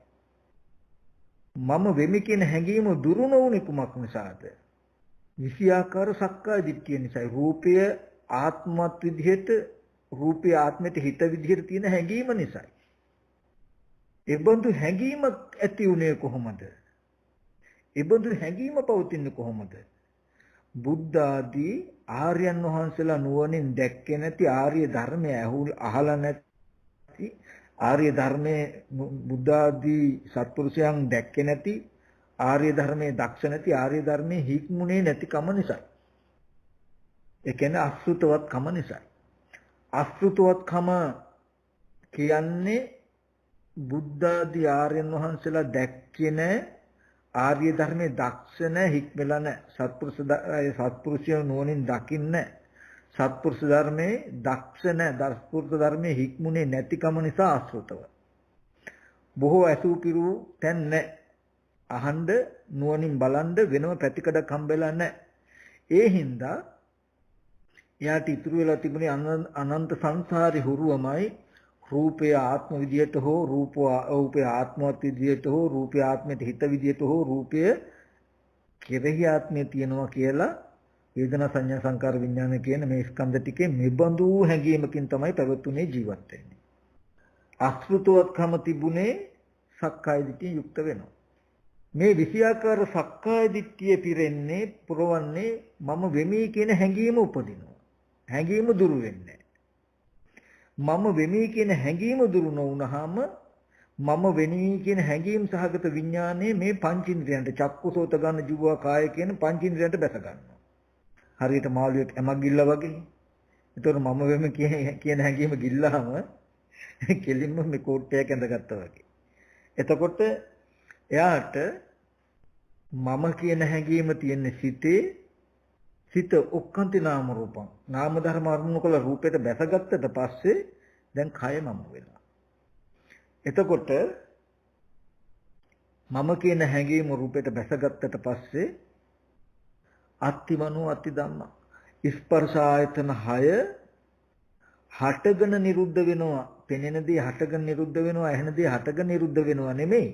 මම වෙමි කියන හැඟීම දුරු නොවුනේ කුමක් නිසාද? විෂයාකාර සක්කාය දිට්ඨිය නිසායි. රූපය ආත්මවත් විදිහට, රූපය ආත්මයට හිත විදිහට තියෙන හැඟීම නිසායි. ඒ බඳු හැඟීමක් ඇති උනේ කොහොමද? ඒ බඳු හැඟීම පවතින්නේ කොහොමද? බුද්ධ ආදී ආර්යයන් වහන්සේලා නුවණින් දැක්කේ නැති ආර්ය ධර්මය අහලා නැති ආර්ය ධර්මයේ බුද්ධ ආදී සත්පුරුෂයන් දැක්කේ නැති ආර්ය ධර්මයේ දක්ෂ නැති ආර්ය ධර්මයේ හික්මුනේ නැති කම නිසායි. ඒ කියන්නේ අසෘතවත් කම නිසායි. අසෘතවත් කම කියන්නේ බුද්ධ ආදී ආර්යයන් වහන්සේලා දැක්කේ නැහැ, ආර්ය ධර්මයේ දක්ෂ නැහැ, හික්මලා නැහැ. සත්පුරුෂයන් නුවණින් දකින්නේ සත්පුරුෂ ධර්මයේ දක්ෂ නැහැ, සත්පුරුෂ ධර්මයේ හික්මුනේ නැතිකම නිසා අසෘතව. බොහෝ ඇසූ පිරු තැන් නැහැ. අහඬ නුවණින් බලන්න වෙනම පැතිකඩක් හම්බෙලා නැහැ. ඒ හින්දා එයාට ඉතුරු වෙලා තිබුණේ අනන්ත සංසාරේ හුරුවමයි. රූපය ආත්ම විදියට හෝ රූපය ආත්මවත් විදියට හෝ රූපය ආත්මයට හිත විදියට හෝ රූපය කෙරෙහි ආත්මය තියෙනවා කියලා වේදනා සංඥා සංකාර විඥාන කියන මේ ස්කන්ධ ටිකේ මෙබඳු හැඟීමකින් තමයි පැවතුනේ ජීවත් වෙන්නේ. අසෘතවත්කම තිබුණේ සක්කාය දිට්ඨිය යුක්ත වෙනවා. මේ විෂයාකාර සක්කාය දිට්ඨිය පිරෙන්නේ පුරවන්නේ මම වෙමි කියන හැඟීම උපදිනවා. හැඟීම දුරු වෙන්නේ මම වෙමි කියන හැඟීම දුරු නොවුනහම මම වෙමි කියන හැඟීම් සහගත විඥානයේ මේ පංචින්ද්‍රයන්ට චක්කුසෝත ගන්න ජීව කාය කියන පංචින්ද්‍රයන්ට බැස ගන්නවා. හරියට මාළුවෙක් ඇමක් ගිල්ලා වගේ. ඒතකොට මම වෙමි කියන හැඟීම ගිල්ලාම කෙලින්ම මේ කෝට්ටයක් ඇඳගත්තා වගේ. එතකොට එයාට මම කියන හැඟීම තියෙන සිතේ සිත ඔක්කාන්ති නාම රූපං නාම ධර්ම අරමුණු කළ රූපයට බැසගත්තට පස්සේ දැන් කය මම වෙනවා. එතකොට මම කියන හැඟීම රූපයට බැසගත්තට පස්සේ අත්තිමනෝ අත්ති ධම්ම ස්පර්ශ ආයතන 6 හටගෙන නිරුද්ධ වෙනවා. පෙනෙන දේ හටගෙන නිරුද්ධ වෙනවා. ඇහෙන දේ හටගෙන නිරුද්ධ වෙනවා නෙමෙයි.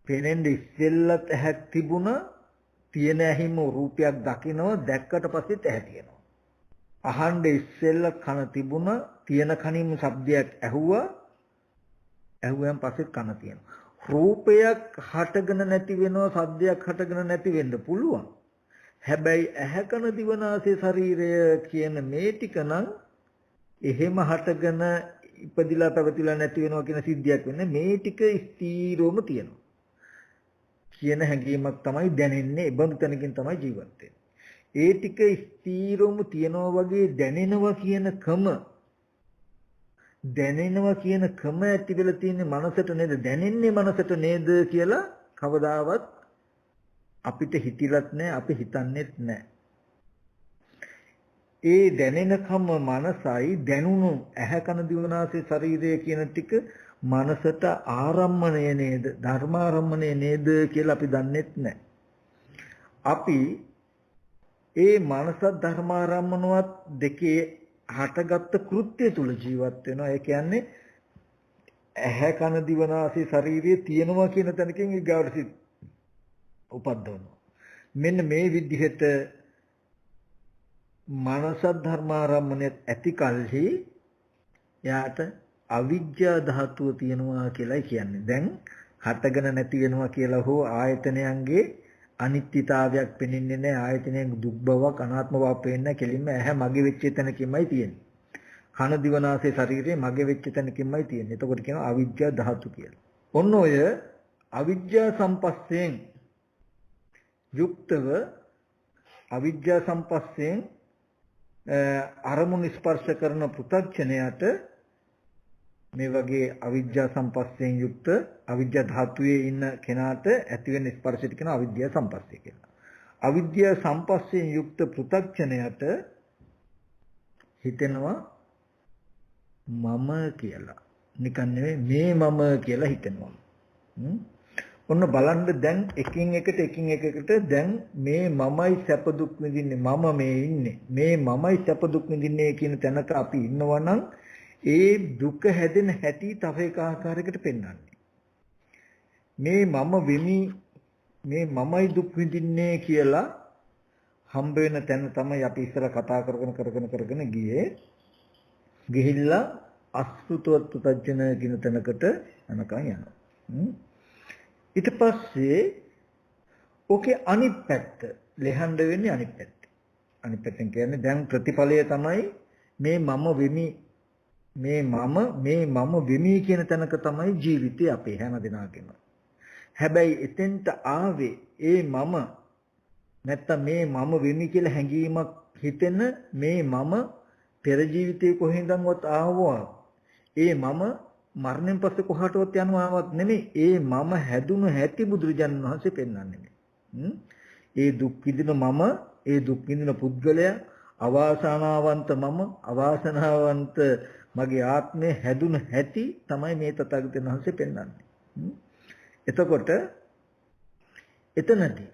පෙනෙන්නේ ඉස්සෙල්ලත් ඇහක් තිබුණා. තියෙන ඇහිම රූපයක් දකිනවා. දැක්කට පස්සෙත් ඇහැ තියෙනවා. අහන්න ඉස්සෙල්ලත් කන තිබුණා. තියෙන කනින්ම ශබ්දයක් ඇහුවා. ඇහුවෙන් පස්සෙත් කන තියෙනවා. රූපයක් හටගෙන නැති වෙනවා. ශබ්දයක් හටගෙන නැති වෙන්න පුළුවන්. හැබැයි ඇහැ කන දිවනාසය ශරීරය කියන මේ ටික නම් එහෙම හටගෙන ඉපදිලා පැවතිලා නැති වෙනවා කියන සිද්ධියක් වෙන්නේ මේ ටික ස්ථීරවම තියෙනවා කියන හැඟීමක් තමයි දැනෙන්නේ. ඒ බඳු තැනකින් තමයි ජීවත් වෙන්නේ. ඒ ටික ස්ථීරවම තියෙනවා වගේ දැනෙනවා කියන කම ඇති වෙලා තියෙන්නේ මනසට නේද? දැනෙන්නේ මනසට නේද කියලා කවදාවත් අපිට හිතිලත් නැහැ, අපි හිතන්නේත් නැහැ. ඒ දැනෙනකම මනසයි දැනුණු ඇහැ කන දිවනාසය ශරීරය කියන ටික මනසට ආරම්මණය නේද, ධර්මාරම්මණය නේද කියලා අපි දන්නේත් නැහැ. අපි ඒ මනසත් ධර්මාරම්මනවත් දෙකේ හටගත්තු කෘත්‍ය තුල ජීවත් වෙනවා. ඒ කියන්නේ ඇහැ කන දිවනාසය ශරීරය තියෙනවා කියන තැනකින් ඊගාවට උපද්දවනවා. මෙන්න මේ විදිහට මනස ධර්මාරම්මණයත් ඇති කල්හි යාට අවිජ්ජා ධාතුව තියෙනවා කියලායි කියන්නේ. දැන් හටගෙන නැති වෙනවා කියලා හෝ ආයතනයන්ගේ අනිත්‍යතාවයක් පෙනෙන්නේ නැහැ. ආයතනයන් දුක් බවක් අනාත්ම බවක් පේන්නේ කෙලින්ම ඇහැ මගේ වෙච්ච තැනකින්මයි තියෙන්නේ. කන දිවනාසය ශරීරය මගේ වෙච්ච තැනකින්මයි තියෙන්නේ. එතකොට කියනවා අවිජ්ජා ධාතු කියලා. ඔන්න ඔය අවිජ්ජා සම්පස්යෙන් යුක්තව අවිජ්ජා සම්පස්යෙන් අරමුණු ස්පර්ශ කරන පෘථග්ජනයට මේ වගේ අවිජ්ජා සම්පස්යෙන් යුක්ත අවිජ්ජා ධාතුවේ ඉන්න කෙනාට ඇති වෙන ස්පර්ශයට කියන අවිද්‍යා සම්පස්ය කියලා. අවිද්‍යා සම්පස්යෙන් යුක්ත පෘථග්ජනයට හිතෙනවා මම කියලා. නිකන් නෙවෙයි මේ මම කියලා හිතෙනවා. ඔන්න බලන්න දැන් එකින් එකට දැන් මේ මමයි සැප දුක් විඳින්නේ මම මේ ඉන්නේ මේ මමයි සැප දුක් විඳින්නේ කියන තැනක අපි ඉන්නවා නම් ඒ දුක හැදෙන හැටි තව එක ආකාරයකට පෙන්වන්නේ මේ මම වෙමි මේ මමයි දුක් විඳින්නේ කියලා හම්බ වෙන තැන තමයි අපි ඉස්සර කතා කරගෙන ගිහිල්ලා අසුතවත් පුතජන කියන තැනකට යනකම් යනවා. ඊට පස්සේ ඕකේ අනිත් පැත්ත ලෙහඬ වෙන්නේ අනිත් පැත්ත. අනිත් පැත්තෙන් කියන්නේ දැන් ප්‍රතිඵලය තමයි මේ මම වෙමි කියන තැනක තමයි ජීවිතේ අපේ හැම දිනකම. හැබැයි එතෙන්ට ආවේ ඒ මම නැත්තම් මේ මම වෙමි කියලා හැඟීමක් හිතෙන මේ මම පෙර ජීවිතේ කොහෙන්දන්වත් ආවවා ඒ මම මරණයෙන් පස්සේ කොහාටවත් යනවාවත් නෙමෙයි. ඒ මම හැදුණු හැටි බුදුරජාණන් වහන්සේ පෙන්වන්නේ. ඒ දුක් විඳින මම, ඒ දුක් විඳින පුද්ගලයා, අවාසනාවන්ත මම, අවාසනාවන්ත මගේ ආත්මය හැදුණු හැටි තමයි මේ තථාගතයන් වහන්සේ පෙන්වන්නේ. එතකොට එතනදී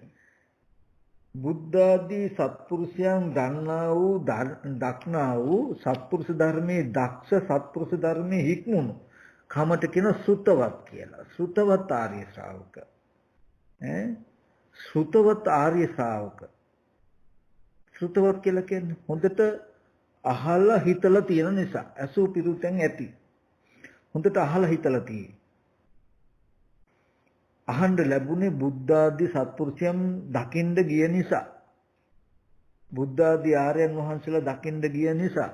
බුද්ධ ආදී සත්පුරුෂයන් දක්නා වූ සත්පුරුෂ ධර්මයේ දක්ෂ සත්පුරුෂ ධර්මයේ හික්මුණු කමට කියන සුතවත් කියලා. සුතවත් ආර්ය ශ්‍රාවක. ශ්‍රුතවත් ආර්ය ශ්‍රාවක. ශ්‍රුතවත් කියලා කියන්නේ හොඳට අහලා හිතලා තියෙන නිසා. අසු පිරුතෙන් ඇති. හොඳට අහලා හිතලා තියෙයි. අහන්න ලැබුණේ බුද්ධ ආදී සත්පුරුෂයන් දකින්න ගිය නිසා. බුද්ධ ආදී ආර්යයන් වහන්සේලා දකින්න ගිය නිසා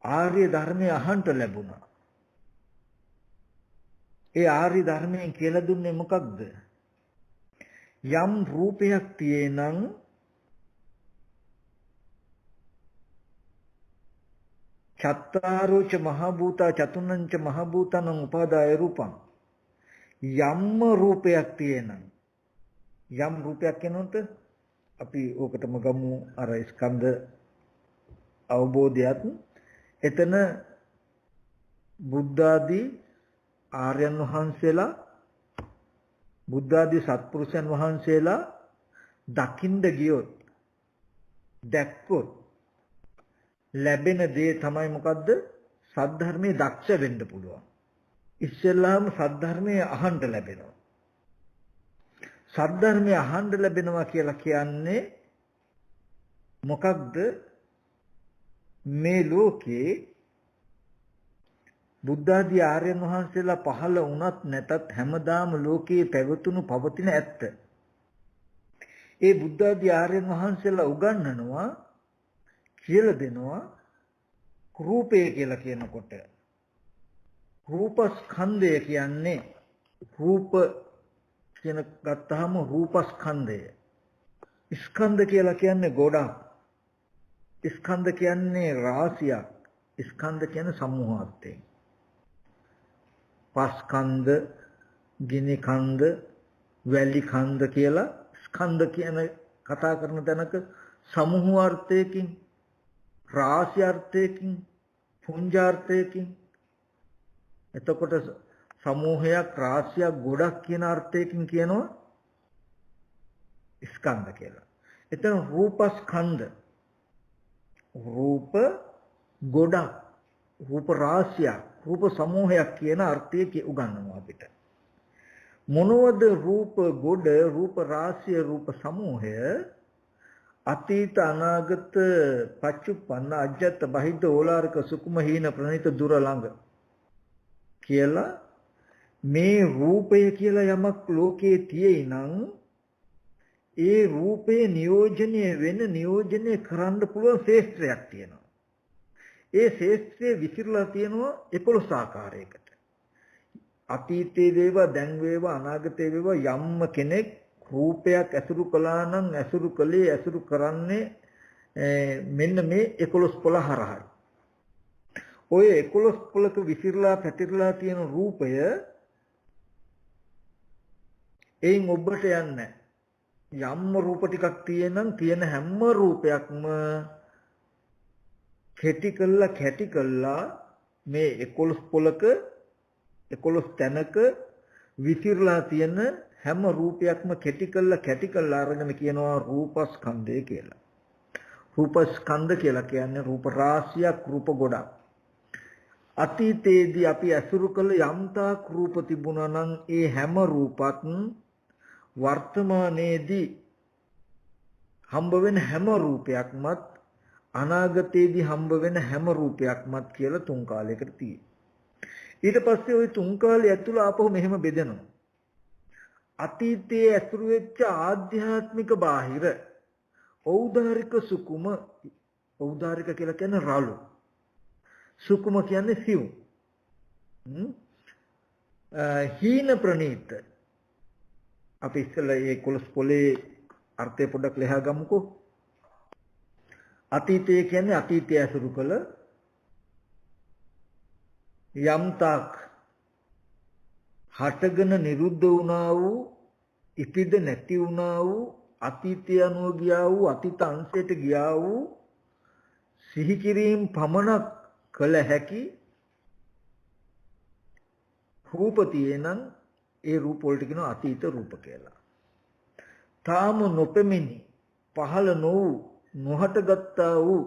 ආර්ය ධර්මය අහන්න ලැබුණා. ඒ ආර්ය ධර්මයෙන් කියලා දුන්නේ මොකක්ද? යම් රූපයක් තියෙනං චත්තාරෝච මහ භූතා චතුන්නංච මහ භූතං උපාදාය රූපං. යම් රූපයක් තියෙනං යම් රූපයක් කියනොත් අපි ඕකටම ගමු අර ස්කන්ධ අවබෝධයත් එතන බුද්ධ ආදී ආර්යයන් වහන්සේලා බුද්ධ ආදී සත්පුරුෂයන් වහන්සේලා දකින්න ගියොත් දැක්කොත් ලැබෙන දේ තමයි මොකද්ද? සද්ධර්මයේ දක්ෂ වෙන්න පුළුවන්. ඉස්සෙල්ලාම සද්ධර්මයේ අහන්න ලැබෙනවා. සද්ධර්මයේ අහන්න ලැබෙනවා කියලා කියන්නේ මොකක්ද? මේ ලෝකේ බුද්ධ ආදී ආර්යයන් වහන්සේලා පහළ වුණත් නැතත් හැමදාම ලෝකේ පැවතුණු පවතින ඇත්ත. ඒ බුද්ධ ආදී ආර්යයන් වහන්සේලා උගන්වනවා කියලා දෙනවා රූපය කියලා කියනකොට රූපස්කන්ධය කියන්නේ රූප කියන ගත්තාම රූපස්කන්ධය. ස්කන්ධ කියලා කියන්නේ ගොඩක්. ස්කන්ධ කියන්නේ රාශියක්. ස්කන්ධ කියන්නේ සමූහාර්ථයෙන්. පස්කන්ධ, ගිනි කන්ද, වැලි කන්ද කියලා ස්කන්ධ කියන කතා කරන තැනක සමූහාර්ථයකින්, රාශියාර්ථයකින්, පුංජාර්ථයකින් එතකොට සමූහයක්, රාශියක්, ගොඩක් කියන අර්ථයකින් කියනවා ස්කන්ධ කියලා. එතන රූපස්කන්ධ රූප ගොඩක්, රූප රාශියක්, රූප සමූහයක් කියන අර්ථය උගන්වනවා අපිට. මොනවද රූප ගොඩ, රූප රාශිය, රූප සමූහය? අතීත අනාගත පච්චුප්පන්න අජ්ජත් බහිද්ද ඕලාරික සුකුම හීන ප්‍රණීත දුර ළඟ කියලා මේ රූපය කියලා යමක් ලෝකයේ තියෙයි නම් ඒ රූපේ නියෝජනය කරන්න පුළුවන් ශේෂ්ත්‍රයක් තියෙනවා. ඒ ශේෂ්ත්‍රය විසිරලා තියෙනවා 11 ආකාරයකට. අතීතයේ වේවා, දැන් වේවා, අනාගතයේ වේවා යම්ම කෙනෙක් රූපයක් ඇසුරු කළා නම් ඇසුරු කරන්නේ මෙන්න මේ 11 පොළ හරහායි. ඔය 11 පොළක විසිරලා පැතිරලා තියෙන රූපය එයින් ඔබට යන්නේ යම්ම රූප ටිකක් තියෙන හැම රූපයක්ම කැටි කළා මේ 11 පොළක 11 තැනක විසිරලා තියෙන හැම රූපයක්ම කැටි කළා අරගෙන කියනවා රූපස්කන්ධය කියලා. රූපස්කන්ධ කියලා කියන්නේ රූප රාශියක්, රූප ගොඩක්. අතීතයේදී අපි අසුරු කළ යම්තාක් රූප තිබුණා නම් ඒ හැම රූපත් වර්තමානයේදී හම්බ වෙන හැම රූපයක්මත් අනාගතයේදී හම්බ වෙන හැම රූපයක්මත් කියලා තුන් කාලයකට තියෙනවා. ඊට පස්සේ ওই තුන් කාලය ඇතුළ ආපහු මෙහෙම බෙදෙනවා. අතීතයේ ඇසුරු වෙච්ච ආධ්‍යාත්මික බාහිර ඖදාරික සුකුම, ඖදාරික කියලා කියන්නේ රළු, සුකුම කියන්නේ සිව්, හීන ප්‍රනීත. අපි ඉස්සෙල්ලා මේ 11 පොලේ අර්ථය පොඩ්ඩක් ලියා ගමුකෝ. අතීතය කියන්නේ අතීතය ඇසුරු කළ යම්තාක් හටගෙන නිරුද්ධ වුණා වූ, ඉපිද නැති වුණා වූ, අතීතය අනුව ගියා වූ, අතීත අංශයට ගියා වූ සිහි කිරීම පමණක් කළ හැකි රූප තියෙනං ඒ රූප වලට කියනවා අතීත රූප කියලා. තාම නොපෙමිනි, පහළ නොවූ, නොහටගත්තා වූ,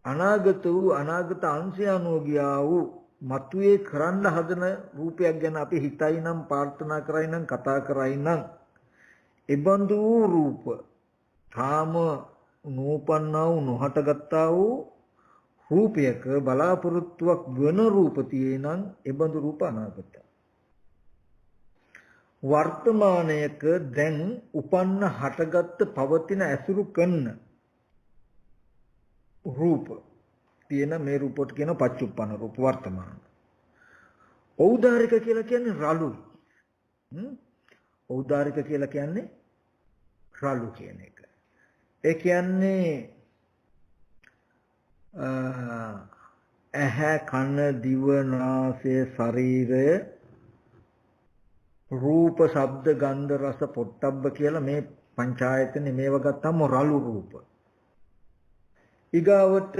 අනාගත වූ, අනාගත අංශය අනුව ගියා වූ මතුවේ කරන්න හදන රූපයක් ගැන අපි හිතයි නම් ප්‍රාර්ථනා කරයි නම් කතා කරයි නම් එබඳු රූප තාම නූපන්නා වූ නොහටගත්තා වූ රූපයක බලාපොරොත්තුවක් වන රූපතියේ නම් එබඳු රූප අනාගතයි. වර්තමානයක දැන් උපන්න හටගත්ත පවතින ඇසුරු කරන රූප තියෙන මේ රූපොට කියන පච්චුප්පන්න රූප වර්තමාන. ඖදාරික කියලා කියන්නේ රළුයි. ඖදාරික කියලා කියන්නේ රළු කියන එක. ඒ කියන්නේ ඇහැ කන දිව නාසය ශරීරය රූප ශබ්ද ගන්ධ රස පොට්ටබ්බ කියලා මේ පංචායතන මේව ගත්තම රළු රූප. ඊගාවට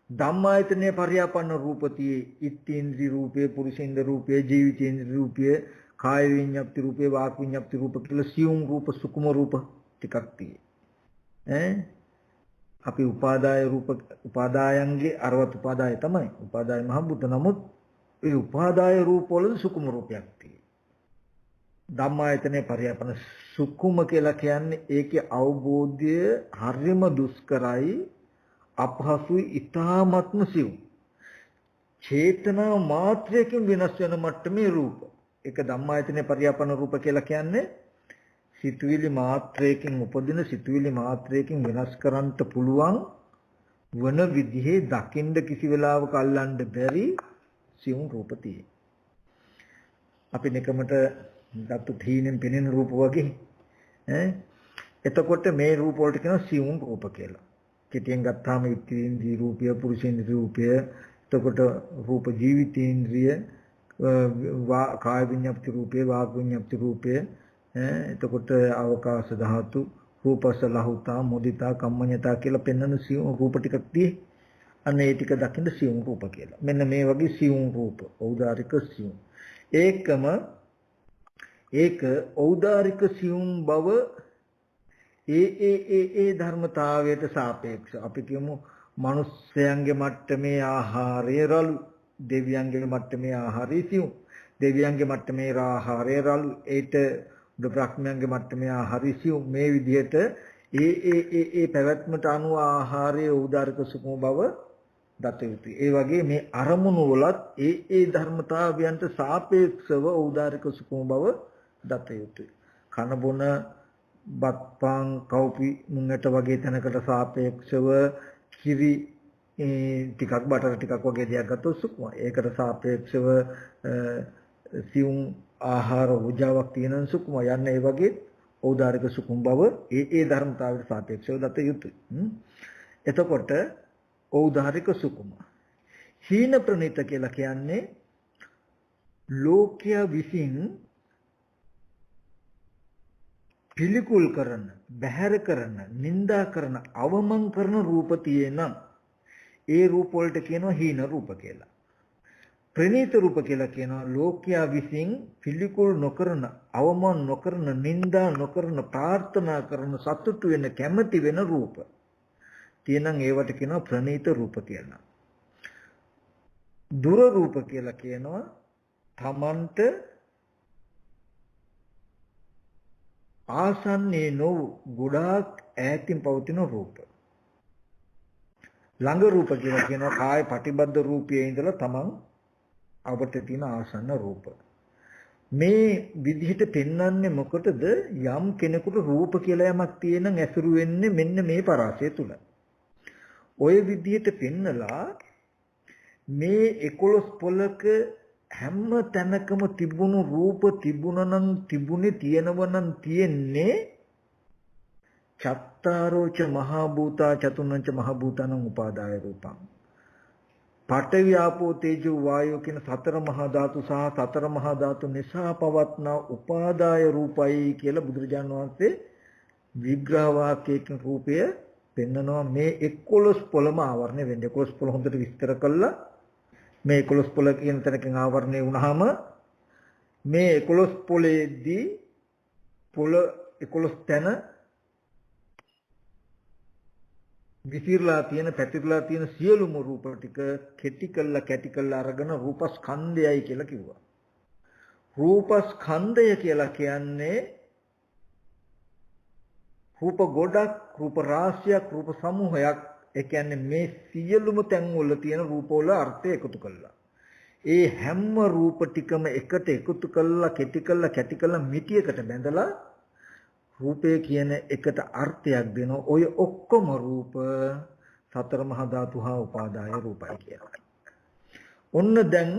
ධම්මායතනේ පරියාපන්න රූපතියේ ඉත්තේන්ද්‍රි රූපේ පුරුෂේන්ද්‍ර රූපේ ජීවිතේන්ද්‍රි රූපේ කාය විඤ්ඤාප්ති රූපේ වාක් විඤ්ඤාප්ති රූප කියලා සියුම් රූප සුකුම රූප ටිකක් තියෙයි. අපි උපාදාය රූප උපාදායන්ගේ අරවත් උපාදාය තමයි. උපාදාය මහ බුද්ධ නමුත් ඒ උපාදාය රූප වල සුකුම රූපයක් තියෙයි. ධම්මායතනේ පරියාපන්න සුකුම කියලා කියන්නේ ඒකේ අවබෝධය හරිම දුෂ්කරයි අපහසුයි ඊ타ත්ම සිව්. චේතනා මාත්‍රයකින් වෙනස් වෙන මට්ටමේ රූප. ඒක ධම්මායතනේ පරියාපන්න රූප කියලා කියන්නේ සිතුවිලි මාත්‍රයකින් උපදින සිතුවිලි මාත්‍රයකින් වෙනස් කරන්න පුළුවන් වන විදිහේ දකින්න කිසි වෙලාවක අල්ලන්න බැරි සියුම් රූප තියෙයි. අපි නිකමට ගත්ත තීනෙන් පෙනෙන රූප වගේ එතකොට මේ රූප වලට කියනවා සියුම් රූප කියලා. කෙටියෙන් ගත්තාම ඉන්ද්‍රිය රූපය පුරුෂේන්ද්‍රිය රූපය එතකොට රූප ජීවිතේන්ද්‍රිය කාය විඤ්ඤාප්ති රූපේ වාග් විඤ්ඤාප්ති රූපේ එතකොට අවකාශ ධාතු රූපස ලහුතා මුදිතා කම්මඤ්ඤතා කියලා පෙන්වන සියුම් රූප ටිකක් තියෙයි. අන්න ඒ ටික දකින්න සියුම් රූප කියලා. මෙන්න මේ වගේ සියුම් රූප ඖදාරික සියුම්. ඒක ඖදාරික සියුම් බව ඒ ධර්මතාවයට සාපේක්ෂ අපි කියමු මිනිස්යන්ගේ මට්ටමේ ආහාරය රළු දෙවියන්ගේ මට්ටමේ ආහාරය සියුම් දෙවියන්ගේ මට්ටමේ ආහාරය රළු ඒට බ්‍රහ්මයන්ගේ මට්ටමේ ආහාරය සියුම් මේ විදිහට ඒ පැවැත්මට අනුව ආහාරයේ ඖදාරික සුකුම බව දත යුතුයි. ඒ වගේ මේ අරමුණු වලත් ඒ ධර්මතාවයන්ට සාපේක්ෂව ඖදාරික සුකුම බව දත යුතුයි. කන බොන බත්පාන් කව්පි මුංගට වගේ තැනකට සාපේක්ෂව කිරි ටිකක් බටර් ටිකක් වගේ දෙයක් ගත්තොත් සුකුම. ඒකට සාපේක්ෂව සියුම් ආහාර උජාවක් තියෙන සුකුම යන්න ඒ වගේ ඖදාරික සුකුම බව ඒ ධර්මතාවයට සාපේක්ෂව දත යුතුයි. එතකොට ඖදාරික සුකුම හීන ප්‍රණීත කියලා කියන්නේ ලෝකයා විසින් පිළිකුල් කරන, බැහැර කරන, නිඳා කරන, අවමන් කරන රූප තියෙනම් ඒ රූප වලට කියනවා හීන රූප කියලා. ප්‍රණීත රූප කියලා කියනවා ලෝකයා විසින් පිළිකුල් නොකරන, අවමන් නොකරන, නිඳා නොකරන, ප්‍රාර්ථනා කරන, සතුටු වෙන, කැමති වෙන රූප. තියෙනම් ඒවට කියනවා ප්‍රණීත රූප කියලා. දුර රූප කියලා කියනවා තමන්ට ආසන්නේ නො ගොඩාක් ඈතින් පවතින රූප. ළඟ රූප කියලා කියනවා කාය පටිබද්ධ රූපයේ ඉඳලා තමන් අපට තියෙන ආසන්න රූප. මේ විදිහට පෙන්වන්නේ මොකටද? යම් කෙනෙකුට රූප කියලා යමක් තියෙනම් ඇසුරු වෙන්නේ මෙන්න මේ පරාසය තුල. ඔය විදිහට පෙන්නලා මේ 11 පොලක හැම තැනකම තිබුණු රූප තිබුණනම් තිබුණේ තියෙනවනම් තියෙන්නේ චත්තාරෝච මහා භූතා චතුර්ණංච මහා භූතානං උපාදාය රූපං. පඨවි ආපෝ තේජෝ වායෝ කියන සතර මහා ධාතු සහ සතර මහා ධාතු නිසා පවත්නා උපාදාය රූපයි කියලා බුදුරජාණන් වහන්සේ විග්‍රහ වාක්‍යයකින් රූපය පෙන්නනවා. මේ 11 පොළම ආවරණය වෙන්නේ 11 පොළ හොඳට විස්තර කළා. මේ 11 පොළ කියන තැනකින් ආවරණය වුණාම මේ 11 පොළේදී පොළ 11 තැන විසිරලා තියෙන පැතිරලා තියෙන සියලුම රූප ටික කෙටි කළා කැටි කළා අරගෙන රූපස්කන්ධයයි කියලා කිව්වා. රූපස්කන්ධය කියලා කියන්නේ රූප ගොඩක්, රූප රාශියක්, රූප සමූහයක්. ඒ කියන්නේ මේ සියලුම තැන් වල තියෙන රූප වල අර්ථය එකතු කළා. ඒ හැම රූප ටිකම එකට එකතු කළා, කෙටි කළා, කැටි කළා මිටියකට බැඳලා රූපය කියන එකට අර්ථයක් දෙන ඔය ඔක්කොම රූප සතර මහා ධාතු හා උපාදාය රූපයි කියලා. ඔන්න දැන්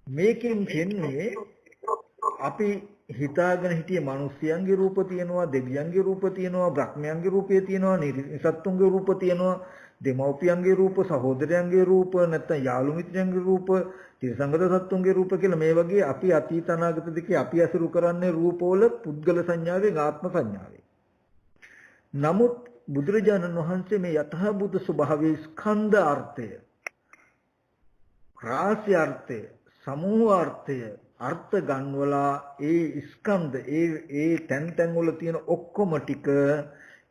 මේකෙන් කියන්නේ අපි හිතාගෙන හිටියේ මිනිස්යන්ගේ රූප තියෙනවා, දෙවියන්ගේ රූප තියෙනවා, බ්‍රහ්මයන්ගේ රූපය තියෙනවා, නිර්සත්තුන්ගේ රූප තියෙනවා, දෙමව්පියන්ගේ රූප, සහෝදරයන්ගේ රූප, නැත්නම් යාළු මිත්‍රයන්ගේ රූප, තිරසංගත සත්තුන්ගේ රූප කියලා මේ වගේ අපි අතීත අනාගත දෙකේ අපි අසුරු කරන්නේ රූපවල පුද්ගල සංඥාවේ ආත්ම සංඥාවේ. නමුත් බුදුරජාණන් වහන්සේ මේ යථාභූත ස්වභාවයේ ස්කන්ධ අර්ථය, රාශි අර්ථය, සමූහ අර්ථය අර්ථ ගන්වලා ඒ ස්කන්ධ ඒ තැන් වල තියෙන ඔක්කොම ටික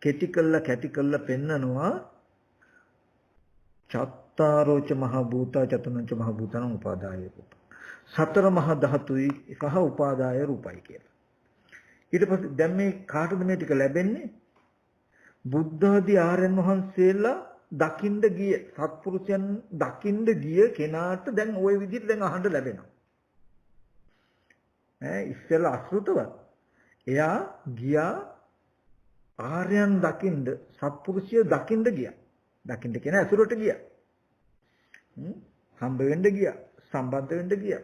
කෙටි කළා කැටි කළා පෙන්නනවා චත්තාරෝච මහ භූතා චතුනංච මහ භූතං උපාදාය රූප. සතර මහා ධාතුයි සහ උපාදාය රූපයි කියලා. ඊට පස්සේ දැන් මේ කාටද මේ ටික ලැබෙන්නේ? බුද්ධ ආදී ආර්යයන් වහන්සේලා දකින්න ගිය සත්පුරුෂයන් දකින්න ගිය කෙනාට දැන් ওই විදිහට දැන් අහන්න ලැබෙනවා. ඉස්සෙල්ලා අසෘතවත්. එයා ගියා ආර්යයන් දකින්න, සත්පුරුෂය දකින්න ගියා. දකින්න කියන ඇසුරට ගියා. හම්බ වෙන්න ගියා, සම්බන්ධ වෙන්න ගියා.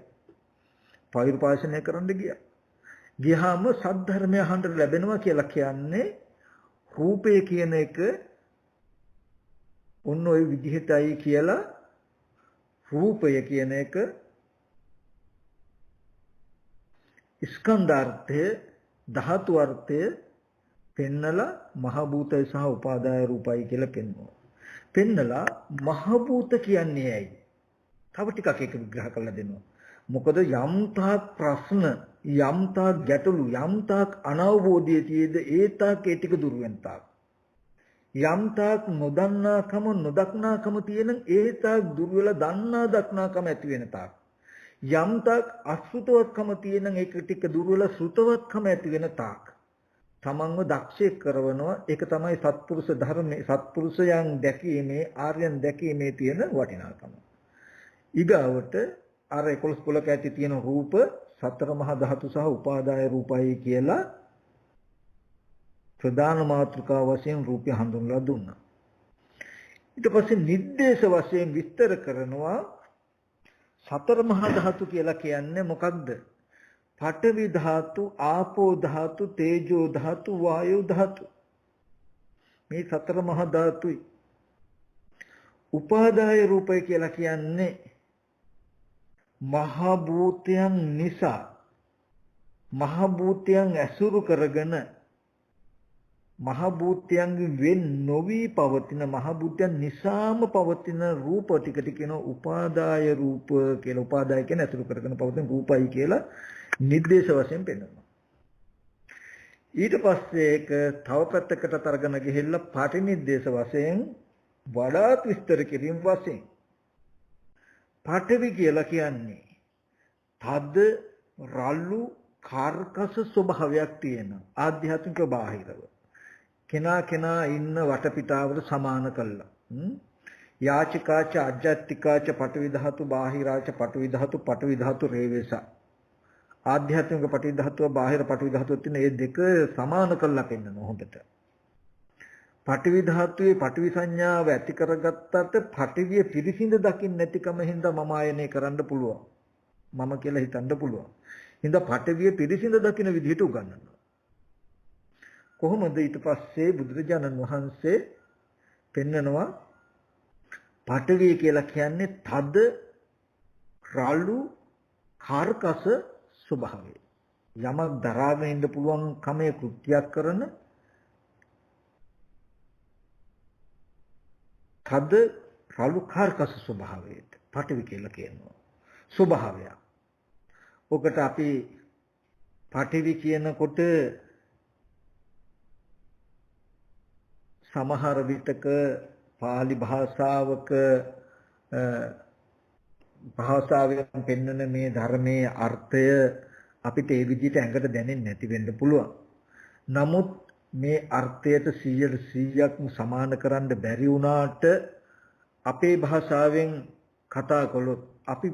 පෛරුපාසනය කරන්න ගියා. ගියාම සද්ධර්මය අහන්න ලැබෙනවා කියලා කියන්නේ රූපය කියන එක ඔන්න ඔය විදිහටයි කියලා රූපය කියන එක ස්කන්ධාර්ථය ධාතු අර්ථය පෙන්නලා මහ භූතය සහ උපාදාය රූපයි කියලා පෙන්වනවා. පෙන්නලා මහ භූත කියන්නේ ඇයි? තව ටිකක් ඒක විග්‍රහ කරලා දෙනවා. මොකද යම් තාක් ප්‍රශ්න, යම් තාක් ගැටලු, යම් තාක් අනවබෝධය තියෙද ඒ තාක් ඒ ටික දුර වෙන තාක්. යම් තාක් නොදන්නාකම, නොදක්නාකම තියෙන ඒ තාක් දුර වෙලා දන්නා දක්නාකම ඇති වෙන තාක්. යම් තාක් අසෘතවත්කම තියෙන ඒක ටික දුර වෙලා සෘතවත්කම ඇති වෙන තාක් තමන්ව දක්ෂයෙක් කරනවා. ඒක තමයි සත්පුරුෂ ධර්මයේ, සත්පුරුෂයන් දැකීමේ, ආර්යයන් දැකීමේ තියෙන වටිනාකම. ඊගාවට අර 11 පොලක ඇති තියෙන රූප සතර මහා ධාතු සහ උපාදාය රූපයි කියලා ප්‍රධාන මාතෘකාව වශයෙන් රූපය හඳුන්වලා දුන්නා. ඊට පස්සේ නිर्देश වශයෙන් විස්තර කරනවා සතර මහා ධාතු කියලා කියන්නේ මොකක්ද? පඨවි ධාතු, ආපෝ ධාතු, තේජෝ ධාතු, වායෝ ධාතු. මේ සතර මහා ධාතුයි. උපාදාය රූපය කියලා කියන්නේ මහ භූතයන් නිසා, මහ භූතයන් ඇසුරු කරගෙන මහ භූතයන්ගෙන් වෙන් නොවි පවතින, මහ භූතයන් නිසාම පවතින රූප ටිකට කියන උපාදාය රූප කියලා. උපාදාය කියන්නේ ඇසුරු කරගෙන පවතින රූපයි කියලා නිर्देश වශයෙන් පෙන්නනවා. ඊට පස්සේ ඒක තව පැත්තකට අරගෙන ගිහිල්ලා පටිනිर्देश වශයෙන් වඩාත් විස්තර කිරීම වශයෙන් පඨවි කියලා කියන්නේ තද රළු කාර්කස ස්වභාවයක් තියෙන ආධ්‍යාත්මික බාහිරව කෙනා ඉන්න වටපිටාවට සමාන කළා. යාචිකාච අජ්ජත්තිකාච පඨවි ධාතු බාහිරාච පඨවි ධාතු පඨවි ධාතු රේවේස. ආධ්‍යාත්මික පඨවි ධාතුව බාහිර පඨවි ධාතුව තියෙන මේ දෙක සමාන කළා පෙන්නන හොඳට. පඨවි ධාතුවේ පඨවි සංඥාව ඇති කරගත්තට පඨවිය පිරිසිඳ දකින්න නැතිකම හින්දා මම ආයනය කරන්න පුළුවන්. මම කියලා හිතන්න පුළුවන්. හින්දා පඨවිය පිරිසිඳ දකින්න විදිහට උගන්වනවා. කොහොමද ඊට පස්සේ බුදුරජාණන් වහන්සේ පෙන්නනවා පඨවිය කියලා කියන්නේ තද රළු කාර්කස ස්වභාවය. යමක් දරාගෙන ඉන්න පුළුවන් කමේ කෘත්‍යයක් කරන තද රළු කාර්කස ස්වභාවයට පඨවි කියලා කියනවා. ස්වභාවය. ඔකට අපි පඨවි කියනකොට සමහර විටක පාලි භාෂාවක භාෂාවෙන් පෙන්වන මේ ධර්මයේ අර්ථය අපිට ඒ විදිහට ඇඟට දැනෙන්නේ නැති වෙන්න පුළුවන්. නමුත් මේ අර්ථයට 100%ක්ම සමාන කරන්න බැරි වුණාට අපේ භාෂාවෙන් කතා කළොත් අපි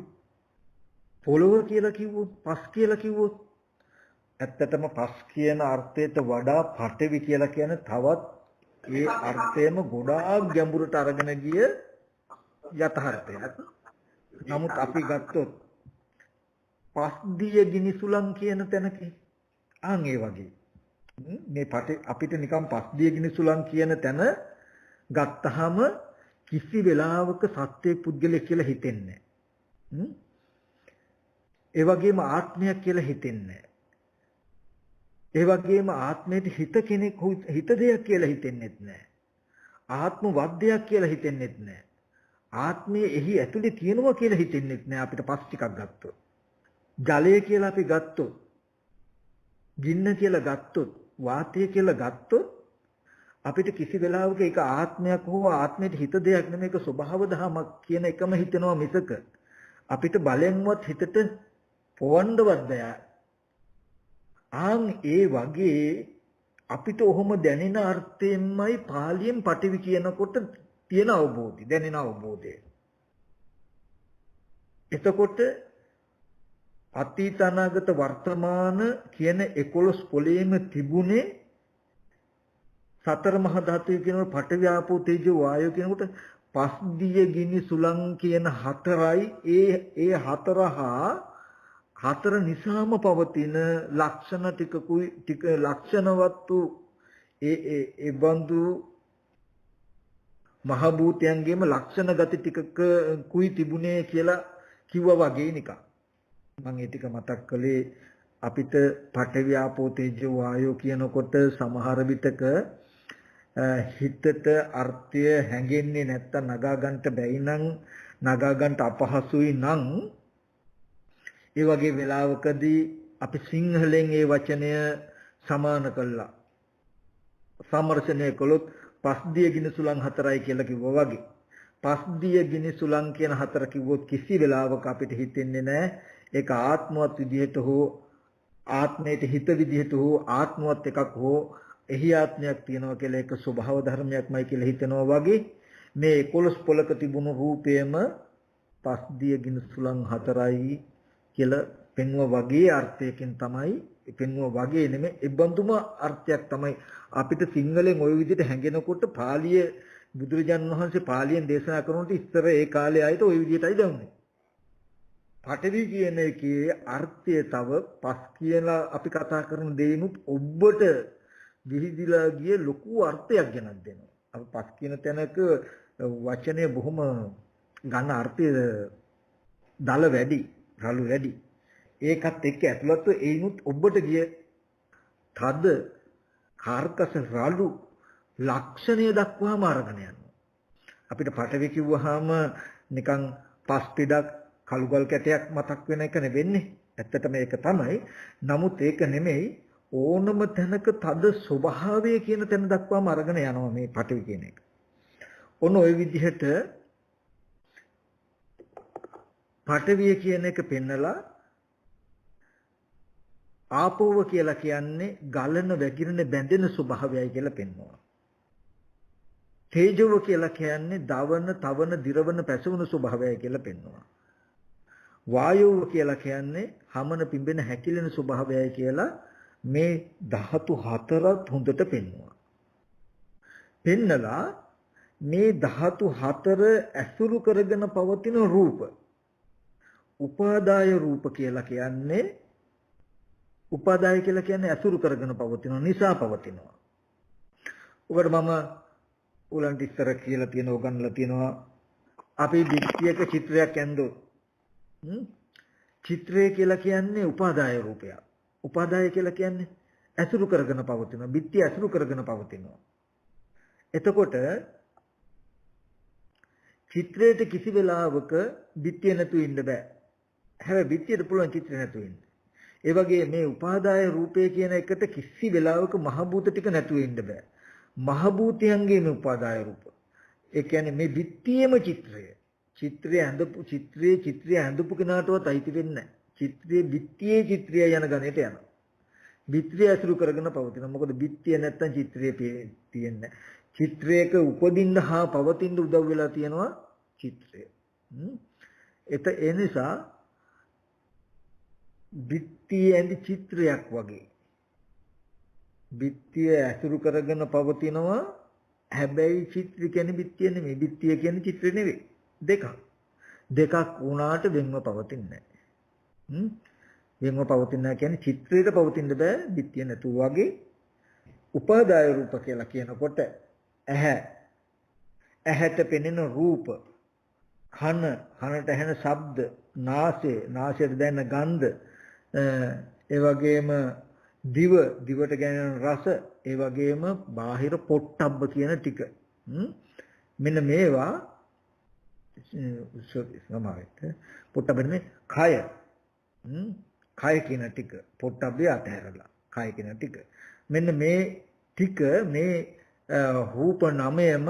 පොළොව කියලා කිව්වොත් පස් කියලා කිව්වොත් ඇත්තටම පස් කියන අර්ථයට වඩා පඨවි කියලා කියන තවත් ඒ අර්ථයම ගොඩාක් ගැඹුරට අරගෙන ගිය යථාර්ථයක්. නමුත් අපි ගත්තොත් පස්දිය ගිනිසුලන් කියන තැනක ඒ වගේ මේ අපිට නිකන් පස්දිය ගිනිසුලන් කියන තැන ගත්තාම කිසි වෙලාවක සත්‍ය පුද්ගලයෙක් කියලා හිතෙන්නේ නැහැ. ඒ වගේම ආත්මයක් කියලා හිතෙන්නේ නැහැ. ඒ වගේම ආත්මයට හිත කෙනෙක් හිත දෙයක් කියලා හිතෙන්නේත් නැහැ. ආත්ම වද්දයක් කියලා හිතෙන්නේත් නැහැ. ආත්මය එහි ඇතුලේ තියෙනවා කියලා හිතෙන්නේත් නැහැ අපිට පස් ටිකක් ගත්තොත්. ජලය කියලා අපි ගත්තොත්, ගින්න කියලා ගත්තොත්, වාතය කියලා ගත්තොත් අපිට කිසි වෙලාවක ඒක ආත්මයක් හෝ ආත්මයට හිත දෙයක් නෙමෙයි ඒක ස්වභාව ධමයක් කියන එකම හිතෙනවා මිසක අපිට බලෙන්වත් හිතට පොවන්නවත් බෑ. ඒ වගේ අපිට ඔහොම දැනෙන අර්ථයෙන්මයි පාලියෙන් පටිවි කියනකොට තියෙන අවබෝධය දැනෙන අවබෝධය. එතකොට අතීත අනාගත වර්තමාන කියන 11 පොළේම තිබුණේ සතර මහා ධාතුය කියනකොට පඨවි ආපෝ තේජෝ වායෝ කියනකොට පස්දිය ගිනි සුලං කියන හතරයි ඒ හතර නිසාම පවතින ලක්ෂණ ටික ලක්ෂණවත් වූ ඒ බඳු මහ භූතයන්ගේම ලක්ෂණ ගති ටිකක කුයි තිබුණේ කියලා කිව්වා වගේ නිකන් මම ඒ ටික මතක් කළේ අපිට පඨවි ආපෝ තේජෝ වායෝ කියනකොට සමහර විටක හිතට අර්ථය හැඟෙන්නේ නැත්තම් නගා ගන්නට බැයි නම් නගා ගන්නට අපහසුයි නම් ඒ වගේ වෙලාවකදී අපි සිංහලෙන් ඒ වචනය සමාන කළා සමර්ෂණය කළොත් පස්දිය ගිනි සුලං හතරයි කියලා කිව්වා වගේ පස්දිය ගිනි සුලං කියන හතර කිව්වොත් කිසි වෙලාවක අපිට හිතෙන්නේ නැහැ ඒක ආත්මවත් විදිහට හෝ ආත්මයට හිත විදිහට හෝ ආත්මවත් එකක් හෝ එහි ආත්මයක් තියෙනවා කියලා ඒක ස්වභාව ධර්මයක්මයි කියලා හිතනවා වගේ මේ 11 පොලක තිබුණු රූපයම පස්දිය ගිනි සුලං හතරයි කියලා පෙන්වුවා වගේ අර්ථයකින් තමයි පෙන්වුවා වගේ නෙමෙයි ඒ බඳුම අර්ථයක් තමයි අපිට සිංහලෙන් ওই විදිහට හැංගෙනකොට පාලිය බුදුරජාණන් වහන්සේ පාලියෙන් දේශනා කරනකොට ඉස්සර ඒ කාලේ ආයත ওই විදිහටයි දැනුනේ. පඨවි කියන එකේ අර්ථය තව පස් කියලා අපි කතා කරන දෙයිනුත් ඔබට විහිදිලා ගිය ලොකු අර්ථයක් ගෙනත් දෙනවා. අපි පස් කියන තැනක වචනය බොහොම ගන්න අර්ථය දල වැඩි, රළු වැඩි. ඒකත් එක්ක ඇතුළත්ව ඒනුත් ඔබට ගිය තද කාර්කස රළු ලක්ෂණය දක්වාම අරගෙන යනවා. අපිට පඨවි කිව්වහම නිකන් පස් පිටක් කළුගල් කැටයක් මතක් වෙන එක නෙවෙන්නේ. ඇත්තටම ඒක තමයි. නමුත් ඒක නෙමෙයි ඕනම තැනක තද ස්වභාවය කියන තැන දක්වාම අරගෙන යනවා මේ පඨවි කියන එක. ඔන්න ওই විදිහට පඨවිය කියන එක පෙන්නලා ආපෝව කියලා කියන්නේ ගලන වැగిරෙන බැඳෙන ස්වභාවයයි කියලා පෙන්වනවා. තේජව කියලා කියන්නේ දවන, තවන, දිරවන, පැසවන ස්වභාවයයි කියලා පෙන්වනවා. වායුව කියලා කියන්නේ හමන, පිඹෙන, හැකිලෙන ස්වභාවයයි කියලා මේ ධාතු හතරත් හොඳට පෙන්වනවා. පෙන්නලා මේ ධාතු හතර ඇසුරු කරගෙන පවතින රූප උපාදාය රූප කියලා කියන්නේ උපාදාය කියලා කියන්නේ ඇසුරු කරගෙන පවතින නිසා පවතිනවා. ඔකට මම උලන්ට ඉස්සර කියලා තියෙන උගන්ලා තියෙනවා අපි දිට්ඨියක චිත්‍රයක් ඇඳුවොත් චිත්‍රය කියලා කියන්නේ උපාදාය රූපයක්. උපාදාය කියලා කියන්නේ ඇසුරු කරගෙන පවතිනවා. බිත්තිය ඇසුරු කරගෙන පවතිනවා. එතකොට චිත්‍රයට කිසි වෙලාවක බිත්තිය නැතුව ඉන්න බෑ. හැබැයි බිත්තියට පුළුවන් චිත්‍රය නැතුව ඉන්න. ඒ වගේ මේ උපාදාය රූපය කියන එකට කිසි වෙලාවක මහ භූත ටික නැතුව ඉන්න බෑ. මහ භූතයන්ගේම උපාදාය රූප. ඒ කියන්නේ මේ විත්තියේම චිත්‍රය ඇඳපු කෙනාටවත් අයිති වෙන්නේ නැහැ. චිත්‍රයේ විත්තියේ චිත්‍රය යන ගණයට යනවා. විත්තිය ඇසුරු කරගෙන පවතින. මොකද විත්තිය නැත්තම් චිත්‍රයේ තියෙන්නේ. චිත්‍රයක උපදින්න හා පවතින්න උදව් වෙලා තියෙනවා චිත්‍රය. ඒ නිසා විත්තියේ ඇඳි චිත්‍රයක් වගේ. විත්තිය ඇසුරු කරගෙන පවතිනවා. හැබැයි චිත්‍ර කියන්නේ විත්තිය නෙමෙයි. විත්තිය කියන්නේ චිත්‍ර නෙවෙයි. දෙකක් වුණාට වෙන්ව පවතින්නේ නැහැ. වෙන්ව පවතින කියන්නේ චිත්‍රයට පවතින්න බෑ විත්තිය නැතුව වගේ. උපාදාය රූප කියලා කියනකොට ඇහැට පෙනෙන රූප, කනට ඇහෙන ශබ්ද, නාසයට දැනෙන ගන්ධ, ඒ වගේම දිවට ගැනෙන රස, ඒ වගේම බාහිර පොට්ටබ්බ කියන ටික. මෙන්න මේවා සමාවෙත් පොට්ටබ්බනේ කය කියන ටික පොට්ටබ්බේ අතහැරලා කය කියන ටික. මෙන්න මේ ටික මේ රූප නමයම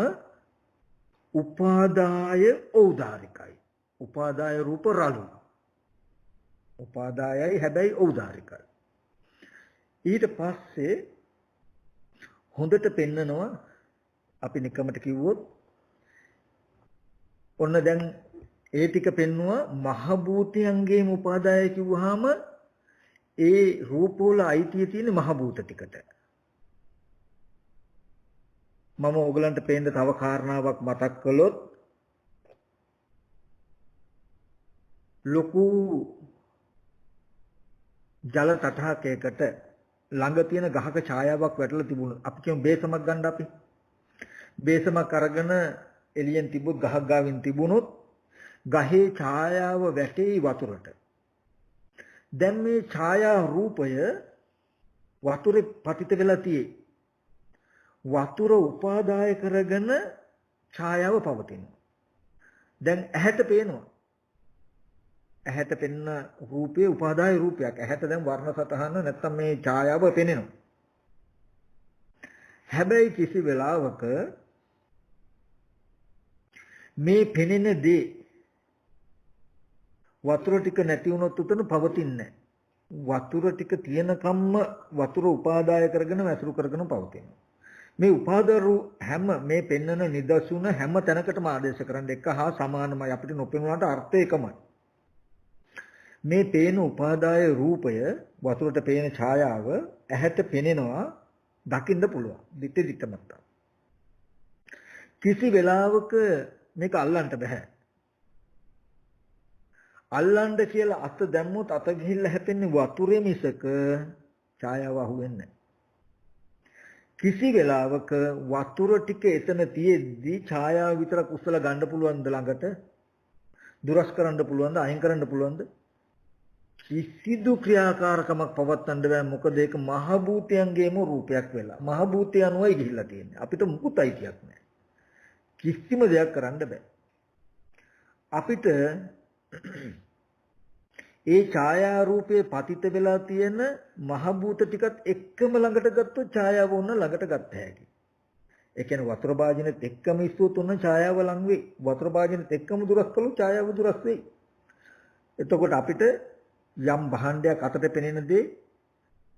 උපාදාය ඖදාරිකයි. උපාදාය රූප රළු. උපාදායයි හැබැයි ඖදාරිකයි. ඊට පස්සේ හොඳට පෙන්නනවා අපි නිකමට කිව්වොත් ඔන්න දැන් ඒ ටික පෙන්නවා මහ භූතයන්ගේම උපාදාය කිව්වහම ඒ රූපවල අයිතිය තියෙන මහ භූත ටිකට. මම ඕගලන්ට පෙන්න තව කාරණාවක් මතක් කළොත් ලොකු ජල තටහකයකට ළඟ තියෙන ගහක ඡායාවක් වැටලා තිබුණා. අපි කියමු බේසමක් ගන්න අපි. බේසමක් අරගෙන එළියෙන් තිබුත් ගහක් ගාවින් තිබුණොත් ගහේ ඡායාව වැටේ වතුරට. දැන් මේ ඡායා රූපය වතුරේ පතිත වෙලා තියෙයි. වතුර උපාදාය කරගෙන ඡායාව පවතිනවා. දැන් ඇහැට පේනවා. ඇහැට පෙන්න රූපේ උපාදාය රූපයක්. ඇහැට දැන් වර්ණ සතහන නැත්තම් මේ ඡායාව පෙනෙනවා. හැබැයි කිසි වෙලාවක මේ පෙනෙන දේ වතුර ටික නැති වුණොත් උතන පවතින්නේ නැහැ. වතුර ටික තියෙනකම්ම වතුර උපාදාය කරගෙන වැසුරු කරගෙන පවතිනවා. මේ උපාදාරු හැම මේ පෙන්නන නිදසුන හැම තැනකටම ආදේශ කරන්න එක හා සමානමයි. අපිට නොපෙනුනාට අර්ථය එකමයි. මේ පේන උපාදාය රූපය වතුරට පේන ඡායාව ඇහැට පෙනෙනවා දකින්න පුළුවන්. දිත්තමත්ත. කිසි වෙලාවක මේක අල්ලන්න බෑ. අල්ලන්න කියලා අත දැම්මොත් අත ගිහිල්ලා හැපෙන්නේ වතුරේ මිසක ඡායාව අහුවෙන්නේ නැහැ. කිසි වෙලාවක වතුර ටික එතන තියෙද්දි ඡායාව විතරක් උස්සලා ගන්න පුළුවන්ද ළඟට? දුරස් කරන්න පුළුවන්ද? අයින් කරන්න පුළුවන්ද? කිසිදු ක්‍රියාකාරකමක් පවත්වන්න බෑ. මොකද ඒක මහ භූතයන්ගේම රූපයක් වෙලා. මහ භූතය අනුවයි ගිහිල්ලා තියෙන්නේ. අපිට මුකුත් අයිතියක් නැහැ. කිසිම දෙයක් කරන්න බෑ. අපිට ඒ ඡායා රූපේ පතිත වෙලා තියෙන මහ භූත ටිකත් එක්කම ළඟට ගත්තොත් ඡායාව උන්න ළඟට ගත්ත හැකි. ඒ කියන්නේ වතුර භාජනෙත් එක්කම ඉස්සුවොත් උන්න ඡායාව ලඟ වෙයි. වතුර භාජනෙත් එක්කම දුරස් කළොත් ඡායාව දුරස් වෙයි. එතකොට අපිට යම් භාණ්ඩයක් අතට පෙනෙන දේ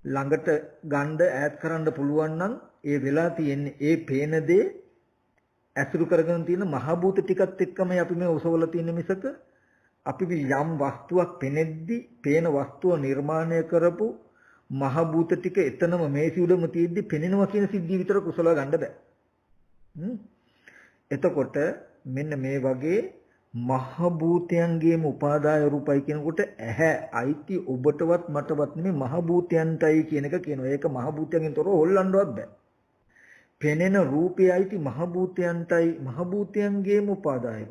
ළඟට ගන්න ඈත් කරන්න පුළුවන් නම් ඒ වෙලා තියෙන්නේ ඒ පේන දේ ඇසුරු කරගෙන තියෙන මහ භූත ටිකත් එක්කමයි අපි මේ ඔසවලා තියෙන මිසක අපි යම් වස්තුවක් පෙනෙද්දි පේන වස්තුව නිර්මාණය කරපු මහ භූත ටික එතනම මේසි උඩම තියෙද්දි පෙනෙනවා කියන සිද්ධිය විතර කුසල ගන්න බෑ. එතකොට මෙන්න මේ වගේ මහ භූතයන්ගේම උපාදාය රූපයි කියනකොට ඇහැ අයිති ඔබටවත් මටවත් නෙමෙයි මහ භූතයන්ටයි කියන එක කියනවා. ඒක මහ භූතයන්ගෙන් තොරව හොල්ලන්නවත් බෑ. පෙනෙන රූපය අයිති මහ භූතයන්ටයි මහ භූතයන්ගේම උපාදාය.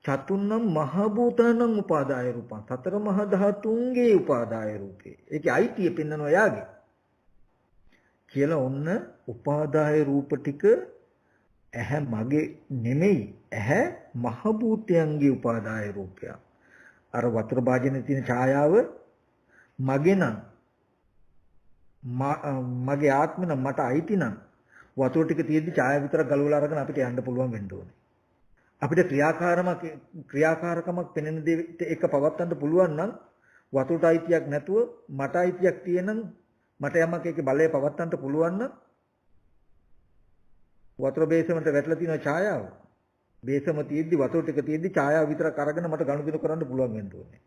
චතුන්නම් මහ භූතානම් උපාදාය රූපං. සතර මහ ධාතුන්ගේ උපාදාය රූපේ. ඒකේ අයිතිය පෙන්වනවා යාගේ. කියලා ඔන්න උපාදාය රූප ටික ඇහැ මගේ නෙමෙයි. ඇහැ මහ භූතයන්ගේ උපාදාය රූපය. අර වතුර භාජනයේ තියෙන ඡායාව මගේ නම් මගේ ආත්ම නම් මට අයිති නම් වතුර ටික තියෙද්දි ඡායාව විතරක් ගලවලා අරගෙන අපිට යන්න පුළුවන් වෙන්න ඕනේ. අපිට ක්‍රියාකාරකමක් පෙනෙන දෙයට එක පවත්වන්න පුළුවන් නම් වතුරට අයිතියක් නැතුව මට අයිතියක් තියෙනම් මට යමක් ඒකේ බලය පවත්වන්න පුළුවන් නම් වතුර බේසමට වැටලා තියෙන ඡායාව බේසම තියෙද්දි වතුර ටික තියෙද්දි ඡායාව විතරක් අරගෙන මට ගනුදෙනු කරන්න පුළුවන් වෙන්න ඕනේ.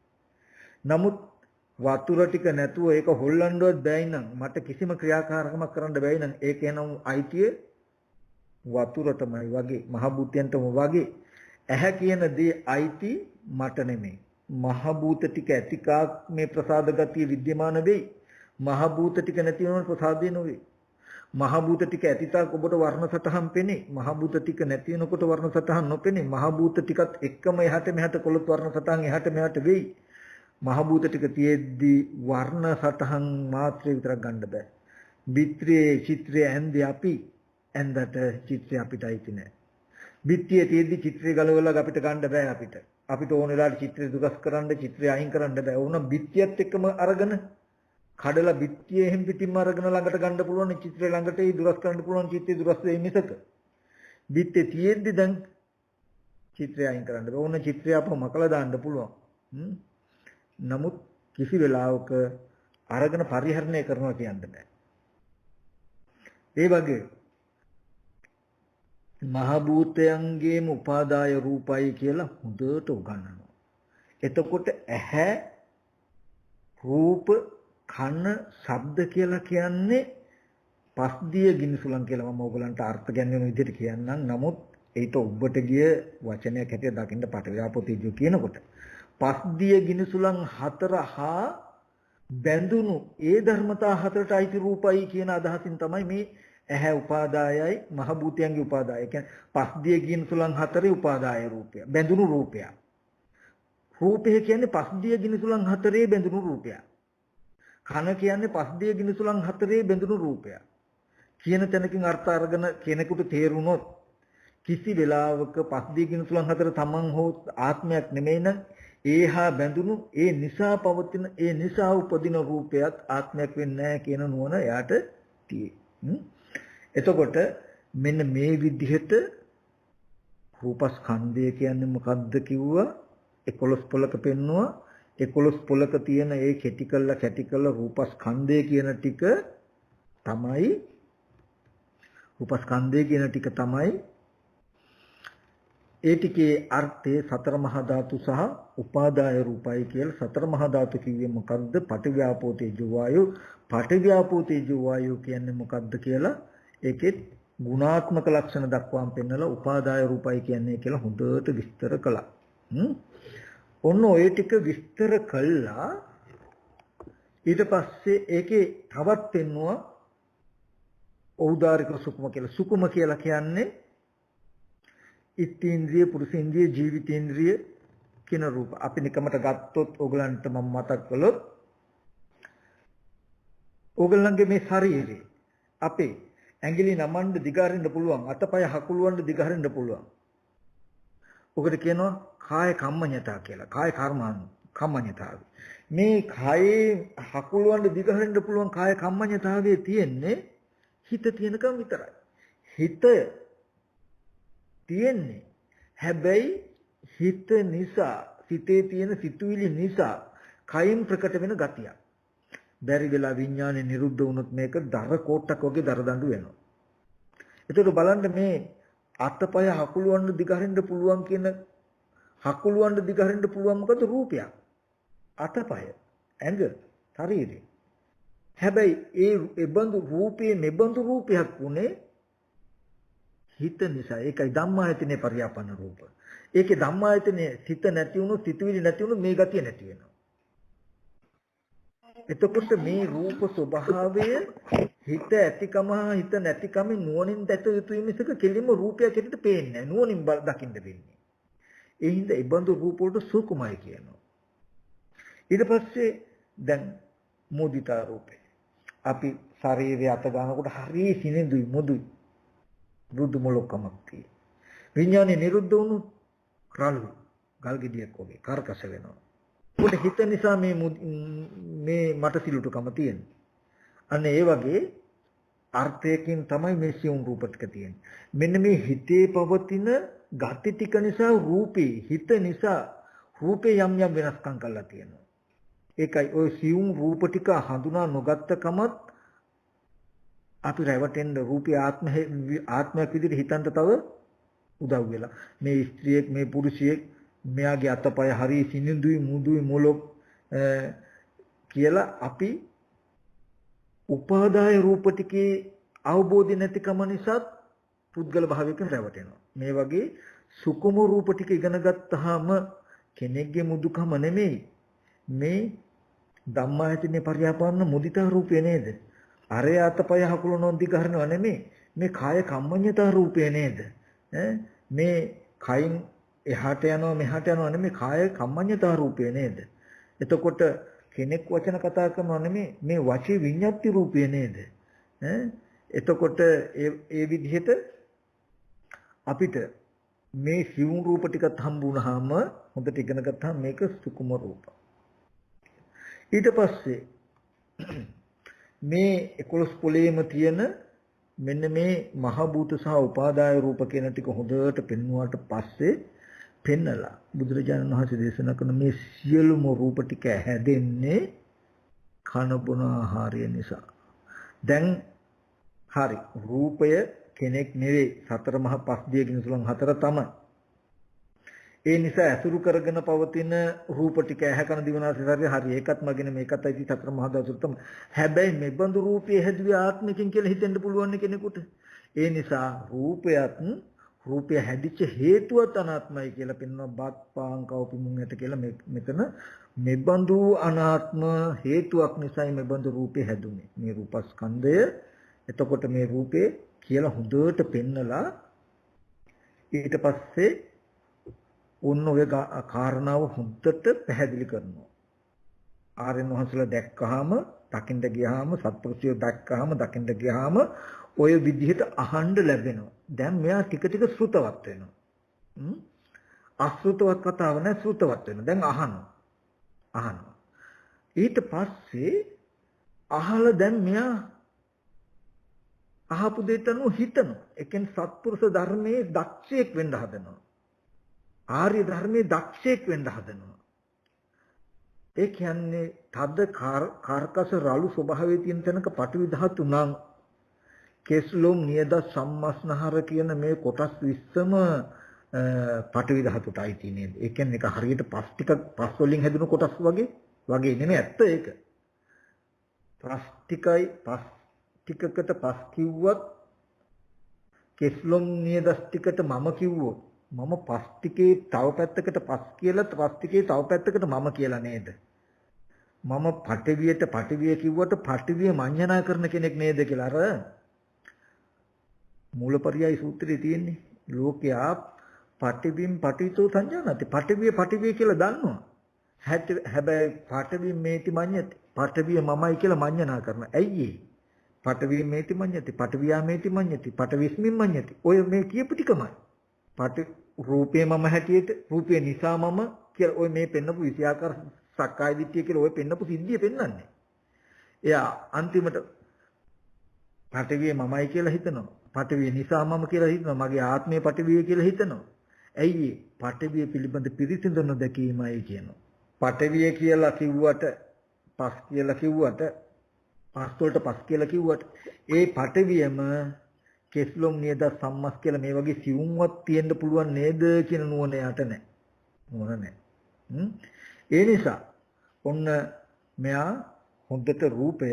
නමුත් වතුර ටික නැතුව ඒක හොල්ලන්නවත් බැයි නම් මට කිසිම ක්‍රියාකාරකමක් කරන්න බැයි නම් ඒක එනම් අයිතිය වතුරටමයි වගේ මහ භූතයන්ටම වගේ ඇහැ කියන දේ අයිති මට නෙමෙයි. මහ භූත ටික ඇතිකාක් මේ ප්‍රසාද ගතිය विद्यमान වෙයි. මහ භූත ටික නැති වෙනකොට ප්‍රසාදේ නොවේ. මහ භූත ටික ඇතිතාක් ඔබට වර්ණ සතහන් පෙනේ. මහ භූත ටික නැති වෙනකොට වර්ණ සතහන් නොපෙනේ. මහ භූත ටිකත් එක්කම එහාට මෙහාට කොළොත් වර්ණ සතහන් එහාට මෙහාට වෙයි. මහ භූත ටික තියෙද්දි වර්ණ සතහන් මාත්‍රේ විතරක් ගන්න බෑ. විත්‍රයේ චිත්‍රයේ ඇඳේ අපි ඇඳට චිත්‍රය අපිට අයිති නෑ. විත්‍යයේ තියෙද්දි චිත්‍රය ගලවලා අපිට ගන්න බෑ අපිට. අපිට ඕන වෙලාවට චිත්‍රය දුකස් කරන්න චිත්‍රය අයින් කරන්න බෑ. ඕන විත්‍යයත් එක්කම අරගෙන කඩලා විත්‍යයෙන් පිටින්ම අරගෙන ළඟට ගන්න පුළුවන් චිත්‍රය ළඟට ඒ දුරස් කරන්න පුළුවන් චිත්‍රය දුරස් වෙයි මිසක විත්‍ය තියෙද්දි දැන් චිත්‍රය අයින් කරන්න බෑ. ඕන චිත්‍රය අපව මකලා දාන්න පුළුවන්. නමුත් කිසි වෙලාවක අරගෙන පරිහරණය කරනවා කියන්න බෑ. ඒ වගේ මහ භූතයන්ගේම උපාදාය රූපයි කියලා හොඳට උගන්වනවා. එතකොට ඇහැ රූප කන ශබ්ද කියලා කියන්නේ පස්දිය ගිනිසුලන් කියලා මම ඕගලන්ට අර්ථ ගැන්වෙන විදිහට කියන්නම්. නමුත් ඒක ඔබට ගිය වචනයක් හැටියට දකින්න පටවියාපෝතීජු කියනකොට පස්දිය ගිනිසුලන් හතර හා බැඳුණු ඒ ධර්මතා හතරට අයිති රූපයි කියන අදහසින් තමයි මේ ඇහැ උපාදායයි මහ භූතයන්ගේ උපාදාය. කියන්නේ පස්දිය ගිනිසුලන් හතරේ උපාදාය රූපය. බැඳුණු රූපය. රූපය කියන්නේ පස්දිය ගිනිසුලන් හතරේ බැඳුණු රූපය. කන කියන්නේ පස්දිය ගිනිසුලන් හතරේ බැඳුණු රූපය. කියන තැනකින් අර්ථ අරගෙන කෙනෙකුට තේරුනොත් කිසි වෙලාවක පස්දිය ගිනිසුලන් හතර තමන් හෝ ආත්මයක් නෙමෙයි නම් ඒහා බැඳුණු ඒ නිසා පවතින ඒ නිසා උපදින රූපයක් ආත්මයක් වෙන්නේ නැහැ කියන නුවණ එයාට තියෙයි. එතකොට මෙන්න මේ විදිහට රූපස්කන්ධය කියන්නේ මොකද්ද කිව්වා 11 පොලක පෙන්නවා 11 පොලක තියෙන ඒ කැටි කළ රූපස්කන්ධය කියන ටික තමයි රූපස්කන්ධය කියන ටික තමයි ඒ ටිකේ අර්ථය සතර මහා ධාතු සහ උපාදාය රූපයි කියලා. සතර මහා ධාතු කිව්වේ මොකද්ද? පඨව්‍යාපෝ තේජෝ වායෝ. පඨව්‍යාපෝ තේජෝ වායෝ කියන්නේ මොකද්ද කියලා ඒකෙත් ගුණාත්මක ලක්ෂණ දක්වාම පෙන්නලා උපාදාය රූපයි කියන්නේ කියලා හොඳට විස්තර කළා. ඔන්න ඔය ටික විස්තර කළා ඊට පස්සේ ඒකේ තවත් පෙන්නවා ඖදාරික සුකුම කියලා. සුකුම කියලා කියන්නේ ඉත්තේන්ද්‍රිය පුරුෂේන්ද්‍රිය ජීවිතේන්ද්‍රිය කියන රූප. අපි නිකමට ගත්තොත් ඕගලන්ට මම මතක් කළොත් ඕගලන්ගේ මේ ශරීරේ අපේ ඇඟිලි නමන්න දිගහරින්න පුළුවන්, අතපය හකුලවන්න දිගහරින්න පුළුවන්. ඔකට කියනවා කාය කම්මඤ්ඤතා කියලා. කාය කම්මඤ්ඤතාවය. මේ කායේ හකුලවන්න දිගහරින්න පුළුවන් කාය කම්මඤ්ඤතාවයේ තියෙන්නේ හිත තියෙනකම් විතරයි. හිත තියෙන්නේ හැබැයි හිත නිසා සිතේ තියෙන සිතුවිලි නිසා කයින් ප්‍රකට වෙන ගතියක්. බැරි වෙලා විඥානේ නිරුද්ධ වුණොත් මේක දර කෝට්ටක් වගේ දර දඬු වෙනවා. ඒකට බලන්න මේ අතපය හකුලවන්න දිගහරින්න පුළුවන් කියන හකුලවන්න දිගහරින්න පුළුවන් මොකද රූපයක්. අතපය ඇඟ ශරීරය. හැබැයි ඒ එබඳු රූපේ මෙබඳු රූපයක් උනේ හිත නිසා. ඒකයි ධම්මායතනේ පරියාපන්න රූප. ඒකේ ධම්මායතනේ සිත නැති වුණොත් සිතුවිලි නැති වුණොත් මේ ගතිය නැති වෙනවා. එතකොට මේ රූප ස්වභාවය හිත ඇතිකම හිත නැතිකම නුවණින් දැක යුතුයි මිසක කෙලින්ම රූපයක් හැටියට පේන්නේ නැහැ. නුවණින් දකින්න වෙන්නේ. ඒ හින්දා ඉබඳු රූප වලට සුකුමයි කියනවා. ඊට පස්සේ දැන් මුදිතා රූපේ. අපි ශරීරය අත ගන්නකොට හරි සිනිඳුයි මුදුයි. බුදු මොලොක්කමක් තියෙන. විඥානේ නිරුද්ධ වුණු රළු ගල් ගෙඩියක් වගේ කරකස වෙනවා. උඩ හිත නිසා මේ මට සිලුටුකම තියෙනවා. අන්න ඒ වගේ අර්ථයකින් තමයි මේ සියුම් රූප ටික තියෙන්නේ. මෙන්න මේ හිතේ පවතින ගති ටික නිසා රූපේ හිත නිසා රූපේ යම් යම් වෙනස්කම් කරලා තියෙනවා. ඒකයි ওই සියුම් රූප ටික හඳුනා නොගත්ත කමත් අපි රැවටෙන්න රූපී ආත්මයක් විදිහට හිතන්න තව උදව් වෙලා. මේ ස්ත්‍රියෙක් මේ පුරුෂයෙක් මෙයාගේ අතපය හරි සිනිඳුයි මුදුයි මොලොක් කියලා අපි උපාදාය රූප ටිකේ අවබෝධය නැතිකම නිසා පුද්ගල භාවයකින් රැවටෙනවා. මේ වගේ සුකුම රූප ටික ඉගෙන ගත්තාම කෙනෙක්ගේ මුදුකම නෙමෙයි මේ ධම්මායතනේ පරියාපන්න මුදිතා රූපය නේද? අරය අතපය හකුලනොන් දිගහරනව නෙමෙයි මේ කාය කම්මඤ්ඤතා රූපය නේද? මේ කයින් එහාට යනවා මෙහාට යනවා නෙමෙයි කාය කම්මඤ්ඤතා රූපය නේද? එතකොට කෙනෙක් වචන කතා කරනවා නෙමෙයි මේ වචී විඤ්ඤාති රූපය නේද? එතකොට ඒ විදිහට අපිට මේ සිවුම් රූප ටිකත් හම්බුනහම හොඳට ඉගෙන ගත්තාම මේක සුකුම රූප. ඊට පස්සේ මේ 11 පොලේම තියෙන මෙන්න මේ මහ භූත සහ උපාදාය රූප කියන ටික හොඳට පෙන්වුවාට පස්සේ පෙන්නලා බුදුරජාණන් වහන්සේ දේශනා කරන මේ සියලුම රූප ටික හැදෙන්නේ කන බොන ආහාරය නිසා. දැන් හරි රූපය කෙනෙක් නෙවෙයි සතර මහා පස් දිය කිනුසුලන් හතර තමයි. ඒ නිසා අසුරු කරගෙන පවතින රූප ටික ඇහැ කන දිවනාසය ශරීරය හරි ඒකත් මගෙන මේකත් ඇති සතර මහා දසුරු තමයි. හැබැයි මේ බඳු රූපයේ හැදුවේ ආත්මිකින් කියලා හිතෙන්න පුළුවන් කෙනෙකුට. ඒ නිසා රූපය හැදිච්ච හේතුවත් අනාත්මයි කියලා පෙන්වනවා බත් පාන් කවපි මුංගට කියලා මෙතන මේ බඳු අනාත්ම හේතුවක් නිසායි මේ බඳු රූපේ හැදුනේ. මේ රූපස්කන්ධය එතකොට මේ රූපේ කියලා හොඳට පෙන්නලා ඊට පස්සේ ඔන්න ඔය කාරණාව හොඳට පැහැදිලි කරනවා. ආර්යයන් වහන්සේලා දැක්කහම දකින්න ගියාම සත්පුරුෂයෝ දැක්කහම දකින්න ගියාම ඔය විදිහට අහන්න ලැබෙනවා. දැන් මෙයා ටික ටික ශ්‍රුතවත් වෙනවා. අශ්‍රුතවත් කතාව නෑ ශ්‍රුතවත් වෙනවා. දැන් අහනවා. ඊට පස්සේ අහලා දැන් මෙයා අහපු දෙයට අනුව හිතනවා. ඒ කියන්නේ සත්පුරුෂ ධර්මයේ දක්ෂයෙක් වෙන්න හදනවා. ආර්ය ධර්මයේ දක්ෂයෙක් වෙන්න හදනවා. ඒ කියන්නේ තද කාර්කස රළු ස්වභාවයේ තියෙන තැනක පටවි ධාතු නම් කෙස්ලොම් නියද සම්මස්නහර කියන මේ කොටස් 20ම පටවි ධාතුටයි තියෙන්නේ. ඒ කියන්නේ ඒක හරියට පස් වලින් හැදුණු කොටස් වගේ නෙමෙයි ඇත්ත ඒක. පස් ටිකකට පස් කිව්වත් කෙස්ලොම් නියද ටිකට මම කිව්වොත් මම පස් ටිකේ තව පැත්තකට පස් කියලා පස් ටිකේ තව පැත්තකට මම කියලා නේද? මම පටවියට පටවිය කිව්වට පටවිය මඤ්ඤණා කරන කෙනෙක් නේද කියලා අර මූලපරියාය සූත්‍රයේ තියෙන්නේ. ලෝකයා පටවිම් පටිතෝ සංජානති. පටවිය කියලා දන්නවා. හැබැයි පටවිම් මේති මඤ්ඤති. පටවිය මමයි කියලා මඤ්ඤණා කරන. ඇයි ඒ? පටවිය මේති මඤ්ඤති. පටවියා මේති මඤ්ඤති. පටවිස්මින් මඤ්ඤති. ඔය මේ කියපු ටිකමයි. රූපේ මම හැටියට රූපේ නිසා මම කියලා ඔය මේ පෙන්නපු විෂයාකාර සක්කාය දිට්ඨිය කියලා ඔය පෙන්නපු සිද්ධිය පෙන්වන්නේ. එයා අන්තිමට පටවිය මමයි කියලා හිතනවා. පටවිය නිසා මම කියලා හිතනවා. මගේ ආත්මය පටවිය කියලා හිතනවා. ඇයි ඒ? පටවිය පිළිබඳ පිරිසිදු නොදැකීමයි කියනවා. පටවිය කියලා කිව්වට පස් කියලා කිව්වට පස් වලට පස් කියලා කිව්වට ඒ පටවියම කෙස්ලොම් නියද සම්මස් කියලා මේ වගේ සිවුම්වත් තියෙන්න පුළුවන් නේද කියන නුවණ යට නැහැ. නුවණ නැහැ. ඒ නිසා ඔන්න මෙයා හොඳට රූපය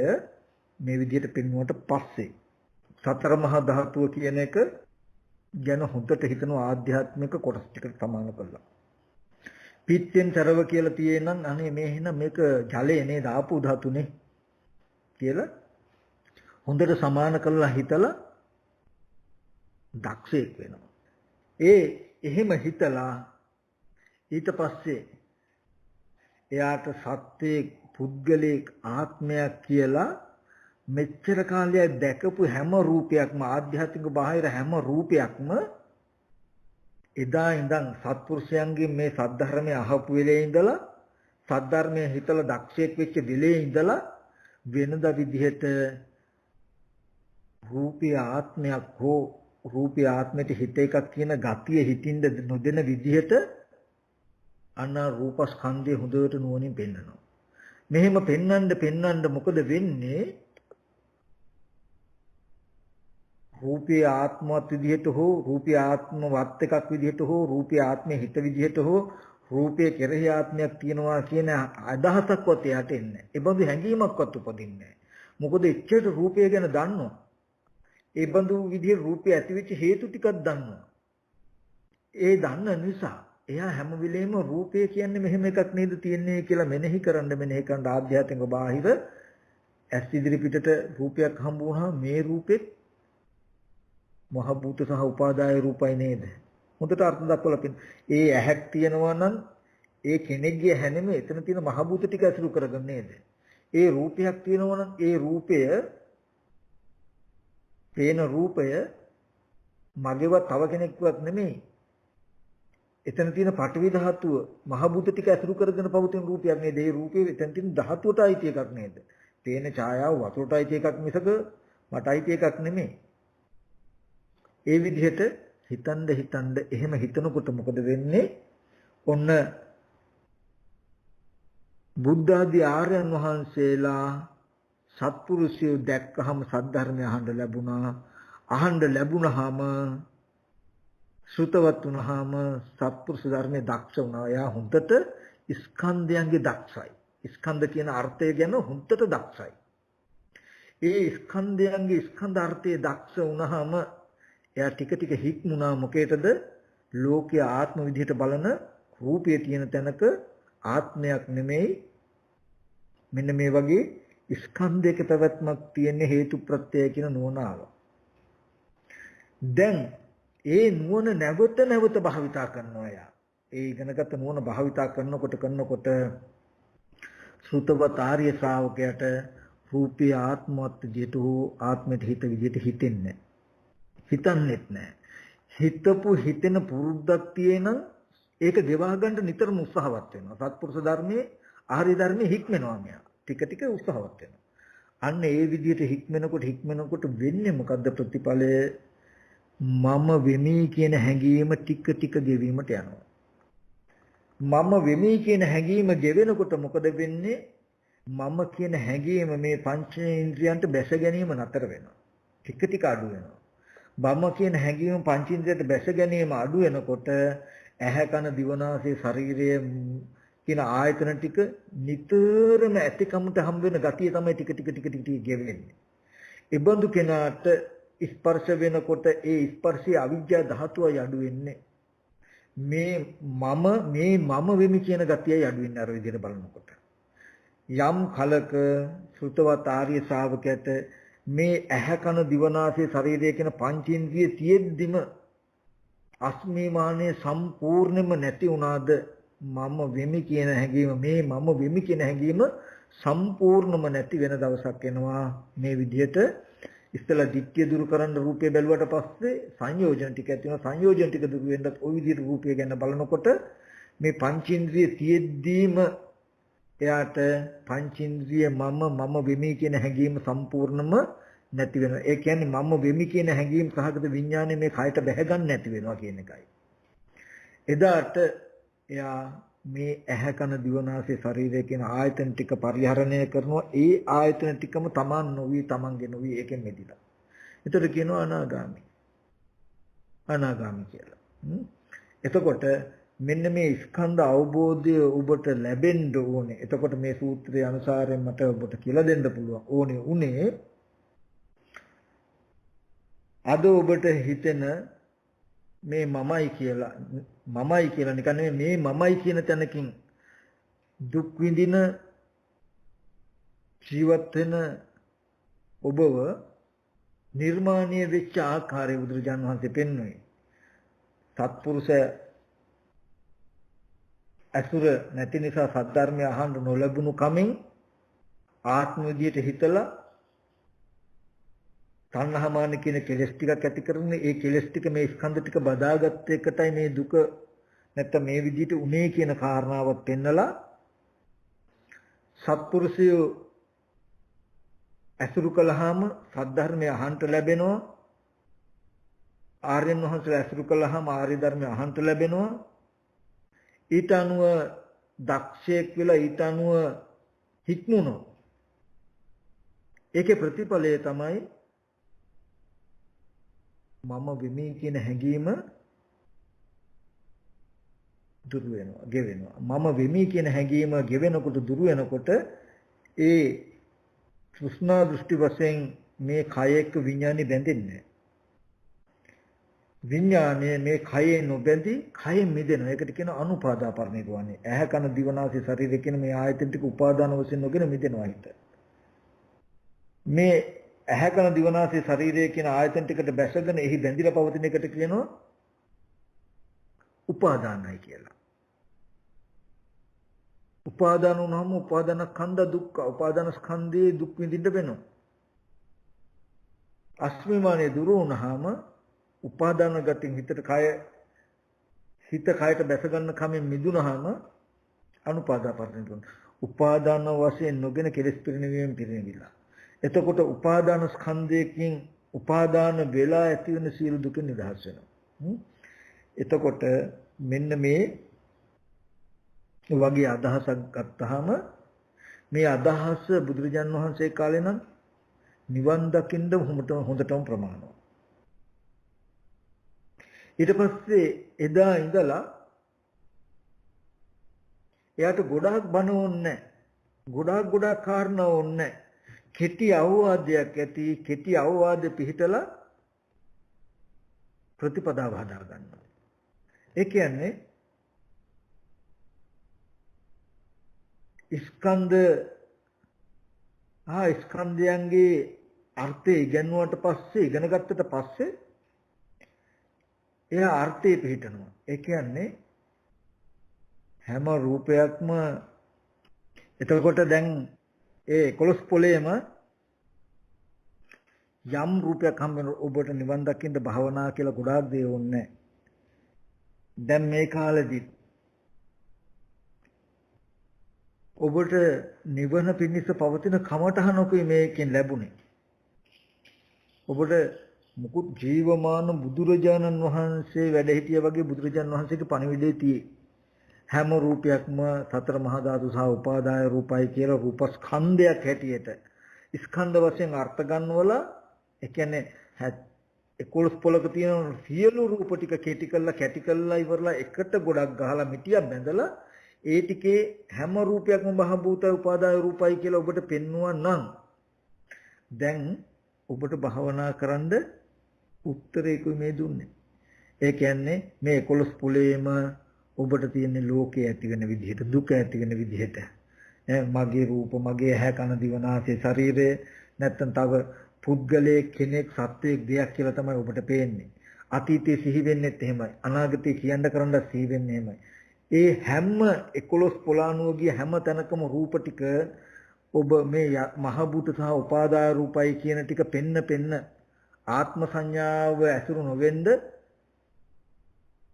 මේ විදිහට පෙන්වුවට පස්සේ සතර මහා ධාතුව කියන එක ගැන හොඳට හිතන ආධ්‍යාත්මික කොටස් ටිකට සමාන කළා. පිත්තෙන් තරව කියලා තියෙනනම් අනේ මේ එහෙනම් මේක ජලයේ නේද ආපෝ ධාතුනේ කියලා හොඳට සමාන කරලා හිතලා දක්ෂයෙක් වෙනවා. එහෙම හිතලා ඊට පස්සේ එයාට සත්‍යයේ පුද්ගලික ආත්මයක් කියලා මෙච්චර කාලයක් දැකපු හැම රූපයක්ම ආධ්‍යාත්මික බාහිර හැම රූපයක්ම එදා ඉඳන් සත්පුරුෂයන්ගේ මේ සද්ධර්මයේ අහපු වෙලේ ඉඳලා සද්ධර්මයේ හිතලා දක්ෂයෙක් වෙච්ච වෙලේ ඉඳලා වෙනදා විදිහට රූපී ආත්මයක් හෝ රූපී ආත්මයට හිත එකක් කියන ගතිය හිතින්ද නොදෙන විදිහට අන්න රූපස්කන්ධය හොඳට නුවණින් පෙන්වනවා. මෙහෙම පෙන්වන්න මොකද වෙන්නේ? රූපී ආත්මවත් විදිහට හෝ රූපී ආත්මවත් එකක් විදිහට හෝ රූපී ආත්මයේ හිත විදිහට හෝ රූපයේ කෙරෙහි ආත්මයක් තියනවා කියන අදහසක්වත් එයාට එන්නේ නැහැ. ඒ බඳු හැඟීමක්වත් උපදින්නේ නැහැ. මොකද එච්චර රූපය ගැන දන්නවා. ඒ බඳු විදිහේ රූපය ඇතිවෙච්ච හේතු ටිකක් දන්නවා. ඒ දන්න නිසා එයා හැම වෙලෙම රූපය කියන්නේ මෙහෙම එකක් නේද තියෙන්නේ කියලා මෙනෙහි කරන්න ආධ්‍යාත්මික බාහිර ඇස් ඉදිරි පිටට රූපයක් හම්බ වුණා මේ රූපෙත් මහ භූත සහ උපාදාය රූපයි නේද? හොඳට අර්ථ දක්වලා තියෙනවා. ඒ ඇහැක් තියෙනවා නම් ඒ කෙනෙක්ගේ හැනෙම එතන තියෙන මහ භූත ටික අසුරු කරගන්න නේද? ඒ රූපයක් තියෙනවා නම් ඒ රූපය පේන රූපය මගේවත් තව කෙනෙක්වත් නෙමෙයි. එතන තියෙන පඨවි ධාතුව මහ භූත ටික අසුරු කරගෙන පවතින රූපයක් නේද? ඒ රූපේ එතන තියෙන ධාතුවට අයිති එකක් නේද? පේන ඡායාව වතුරට අයිති එකක් මිසක මට අයිති එකක් නෙමෙයි. ඒ විදිහට හිතන්න එහෙම හිතනකොට මොකද වෙන්නේ? ඔන්න බුද්ධ ආදී ආර්යයන් වහන්සේලා සත්පුරුෂයෝ දැක්කහම සද්ධර්මය අහන්න ලැබුණා. අහන්න ලැබුණාම ශ්‍රුතවත් වුණාම සත්පුරුෂ ධර්මයේ දක්ෂ වුණා. එයා හොඳට ස්කන්ධයන්ගේ දක්ෂයි. ස්කන්ධ කියන අර්ථය ගැන හොඳට දක්ෂයි. ඒ ස්කන්ධයන්ගේ ස්කන්ධ අර්ථයේ දක්ෂ වුණාම එයා ටික ටික හික්මුණා. මොකේද? ලෝකයේ ආත්ම විදිහට බලන රූපයේ තියෙන තැනක ආත්මයක් නෙමෙයි. මෙන්න මේ වගේ ස්කන්ධයක පැවැත්මක් තියෙන හේතු ප්‍රත්‍යය කියන නුවණ ආවා. දැන් ඒ නුවණ නැවත භාවිතා කරනවා යා. ඒ ඉගෙනගත්ත නුවණ භාවිතා කරනකොට සුතවත් ආර්ය ශ්‍රාවකයාට රූපී ආත්මවත් විදිහට හෝ ආත්මයට හිත විදිහට හිතෙන්නේ හිතන්නේත් නැහැ. හිතපු හිතෙන පුරුද්දක් තියෙනම් ඒක ගෙවා ගන්න නිතරම උත්සාහවත් වෙනවා. සත්පුරුෂ ධර්මයේ ආර්ය ධර්මයේ හික්මනවා මෙයා. ටික ටික උත්සාහවත් වෙනවා. අන්න ඒ විදිහට හික්මනකොට වෙන්නේ මොකද්ද ප්‍රතිඵලය? මම වෙමි කියන හැඟීම ටික ටික ගෙවීමට යනවා. මම වෙමි කියන හැඟීම ගෙවෙනකොට මොකද වෙන්නේ? මම කියන හැඟීම මේ පංචේන්ද්‍රයන්ට බැස ගැනීම නතර වෙනවා. ටික ටික අඩු වෙනවා. මම කියන හැඟීම පංචේන්ද්‍රයට බැස ගැනීම අඩු වෙනකොට ඇහැ කන දිවනාසය ශරීරය කියන ආයතන ටික නිතරම ඇතිකමට හම් වෙන ගතිය තමයි ටික ටික ගෙවෙන්නේ. ඒ බඳු කෙනාට ස්පර්ශ වෙනකොට ඒ ස්පර්ශයේ අවිජ්ජා ධාතුවයි අඩු වෙන්නේ. මේ මම වෙමි කියන ගතියයි අඩු වෙන්නේ අර විදිහට බලනකොට. යම් කලක සෘතවත් ආර්ය ශ්‍රාවකයට මේ ඇහැ කන දිවනාසය ශරීරය කියන පංචේන්ද්‍රිය තියෙද්දිම අස්මිමානයේ සම්පූර්ණයෙන්ම නැති වුණාද? මම වෙමි කියන හැඟීම මම වෙමි කියන හැඟීම සම්පූර්ණම නැති වෙන දවසක් එනවා. මේ විදිහට ඉස්සලා දිට්ඨිය දුරු කරන්න රූපය බැලුවට පස්සේ සංයෝජන ටික ඇති වෙනවා. සංයෝජන ටික දුරු වෙන්නත් ওই විදිහට රූපය ගැන බලනකොට මේ පංචේන්ද්‍රිය තියෙද්දීම එයාට පංචේන්ද්‍රිය මම වෙමි කියන හැඟීම සම්පූර්ණම නැති වෙනවා. ඒ කියන්නේ මම වෙමි කියන හැඟීම් සහගත විඥානය මේ කයට බැහැ ගන්න නැති වෙනවා කියන එකයි. එදාට එයා මේ ඇහැ කන දිවනාසය ශරීරය කියන ආයතන ටික පරිහරණය කරනවා. ඒ ආයතන ටිකම තමන් නොවි තමන්ගේ නොවි ඒකෙන් මෙදිලා. ඒතර කියනවා අනාගාමි කියලා. එතකොට මෙන්න මේ ස්කන්ධ අවබෝධය ඔබට ලැබෙන්න ඕනේ. එතකොට මේ සූත්‍රයේ අනුසාරයෙන් මට ඔබට කියලා දෙන්න පුළුවන්. උනේ අද ඔබට හිතෙන මේ මමයි කියලා නිකන් නෙමෙයි මේ මමයි කියන තැනකින් දුක් විඳින ජීවත් වෙන ඔබව නිර්මාණය වෙච්ච ආකාරය බුදුරජාණන් වහන්සේ පෙන්වුවේ. සත්පුරුෂ අසුර නැති නිසා සද්ධර්මය අහන්න නොලැබුණු කමින් ආත්ම විදියට හිතලා තණ්හාමාන කියන කෙලස් ටිකක් ඇති කරන්නේ. ඒ කෙලස් ටික මේ ස්කන්ධ ටික බදාගත් එකටයි මේ දුක නැත්නම් මේ විදිහට උනේ කියන කාරණාවත් පෙන්නලා සත්පුරුෂය ඇසුරු කළාම සද්ධර්මය අහන්ත ලැබෙනවා. ආර්යයන් වහන්සේලා ඇසුරු කළාම ආර්ය ධර්මය අහන්ත ලැබෙනවා. ඊට අනුව දක්ෂයෙක් වෙලා ඊට අනුව හික්මුණොත් ඒකේ ප්‍රතිඵලය තමයි මම වෙමි කියන හැඟීම දුරු වෙනවා, ගෙවෙනවා. මම වෙමි කියන හැඟීම ගෙවෙනකොට දුරු වෙනකොට ඒ තෘෂ්ණා දෘෂ්ටි වශයෙන් මේ කය එක්ක විඥානෙ බැඳෙන්නේ. විඥානය මේ කයේ නොබැඳි කයෙන් මිදෙනවා. ඒකට කියන අනුපාදා පරිනිර්වාණය. ඇහැ කන දිව නාසය ශරීරය කියන මේ ආයතන ටික උපාදාන වශයෙන් නොගෙන මිදෙනවා හිත. මේ ඇහැ කන දිව නාසය ශරීරය කියන ආයතන ටිකට බැසගෙන එහි බැඳිලා පවතින එකට කියනවා උපාදානයි කියලා. උපාදාන වුණාම උපාදාන ස්කන්ධ දුක්ඛ උපාදාන ස්කන්ධයේ දුක් විඳින්න වෙනවා. අස්මිමානේ දුරු වුණාම උපාදාන ගතින් හිත කයට බැස ගන්න කමෙන් මිදුනහම අනුපාදා පරිණිරෝධ. උපාදාන වශයෙන් නොගෙන කෙලෙස් පිරිනවීම පිරිනවිලා. එතකොට උපාදාන ස්කන්ධයකින් උපාදාන වෙලා ඇති වෙන සියලු දුක නිදහස් වෙනවා. එතකොට මෙන්න මේ වගේ අදහසක් ගත්තාම මේ අදහස බුදුරජාන් වහන්සේ කාලේ නම් නිවන් දකින්න හොඳටම ප්‍රමාණවත්. ඊට පස්සේ එදා ඉඳලා එයාට ගොඩාක් බණ ඕනේ ගොඩාක් කාරණා ඕනේ කෙටි අවවාදයක් ඇති කෙටි අවවාදෙ පිහිටලා ප්‍රතිපදාව හදා ගන්නවා. ඒ කියන්නේ ස්කන්ධයන්ගේ අර්ථය ඉගෙනුවට පස්සේ ඉගෙන ගත්තට පස්සේ එයා අර්ථය පිළිටනවා. ඒ කියන්නේ හැම රූපයක්ම එතකොට දැන් ඒ 11 පොලේම යම් රූපයක් හම් වෙන ඔබට නිවන් දකින්න භාවනා කියලා ගොඩාක් දේ ඕනේ. දැන් මේ කාලෙදි ඔබට නිවන පිණිස පවතින කමඨහනකුයි මේකෙන් ලැබුණේ. ඔබට මුකුත් ජීවමාන බුදුරජාණන් වහන්සේ වැඩ හිටිය වගේ බුදුරජාණන් වහන්සේගේ පණිවිඩය තියෙයි. හැම රූපයක්ම සතර මහා ධාතු සහ උපාදාය රූපයි කියලා රූපස්කන්ධයක් හැටියට ස්කන්ධ වශයෙන් අර්ථ ගන්නවලා ඒ කියන්නේ 11 පොලක තියෙන සියලු රූප ටික කැටි කළා ඉවරලා එකට ගොඩක් ගහලා මිටියක් බැඳලා ඒ ටිකේ හැම රූපයක්ම මහ භූතය උපාදාය රූපයි කියලා ඔබට පෙන්වුවා නම් දැන් ඔබට භාවනා කරන්න උත්තරේකුයි මේ දුන්නේ. ඒ කියන්නේ මේ 11 පුලේම ඔබට තියෙන ලෝකයේ ඇති වෙන විදිහට දුක ඇති වෙන විදිහට මගේ රූප මගේ ඇහැ කන දිව නාසය ශරීරය නැත්තම් තව පුද්ගලයේ කෙනෙක් සත්වයක් දෙයක් කියලා තමයි ඔබට පේන්නේ. අතීතයේ සිහි වෙන්නෙත් එහෙමයි. අනාගතේ කියන්න කරන්න සිහි වෙන්නේ එහෙමයි. ඒ හැම 11 පොළානුව ගිය හැම තැනකම රූප ටික ඔබ මේ මහ භූත සහ උපාදාය රූපයි කියන ටික පෙන්න ආත්ම සංඥාව ඇසුරු නොවෙන්න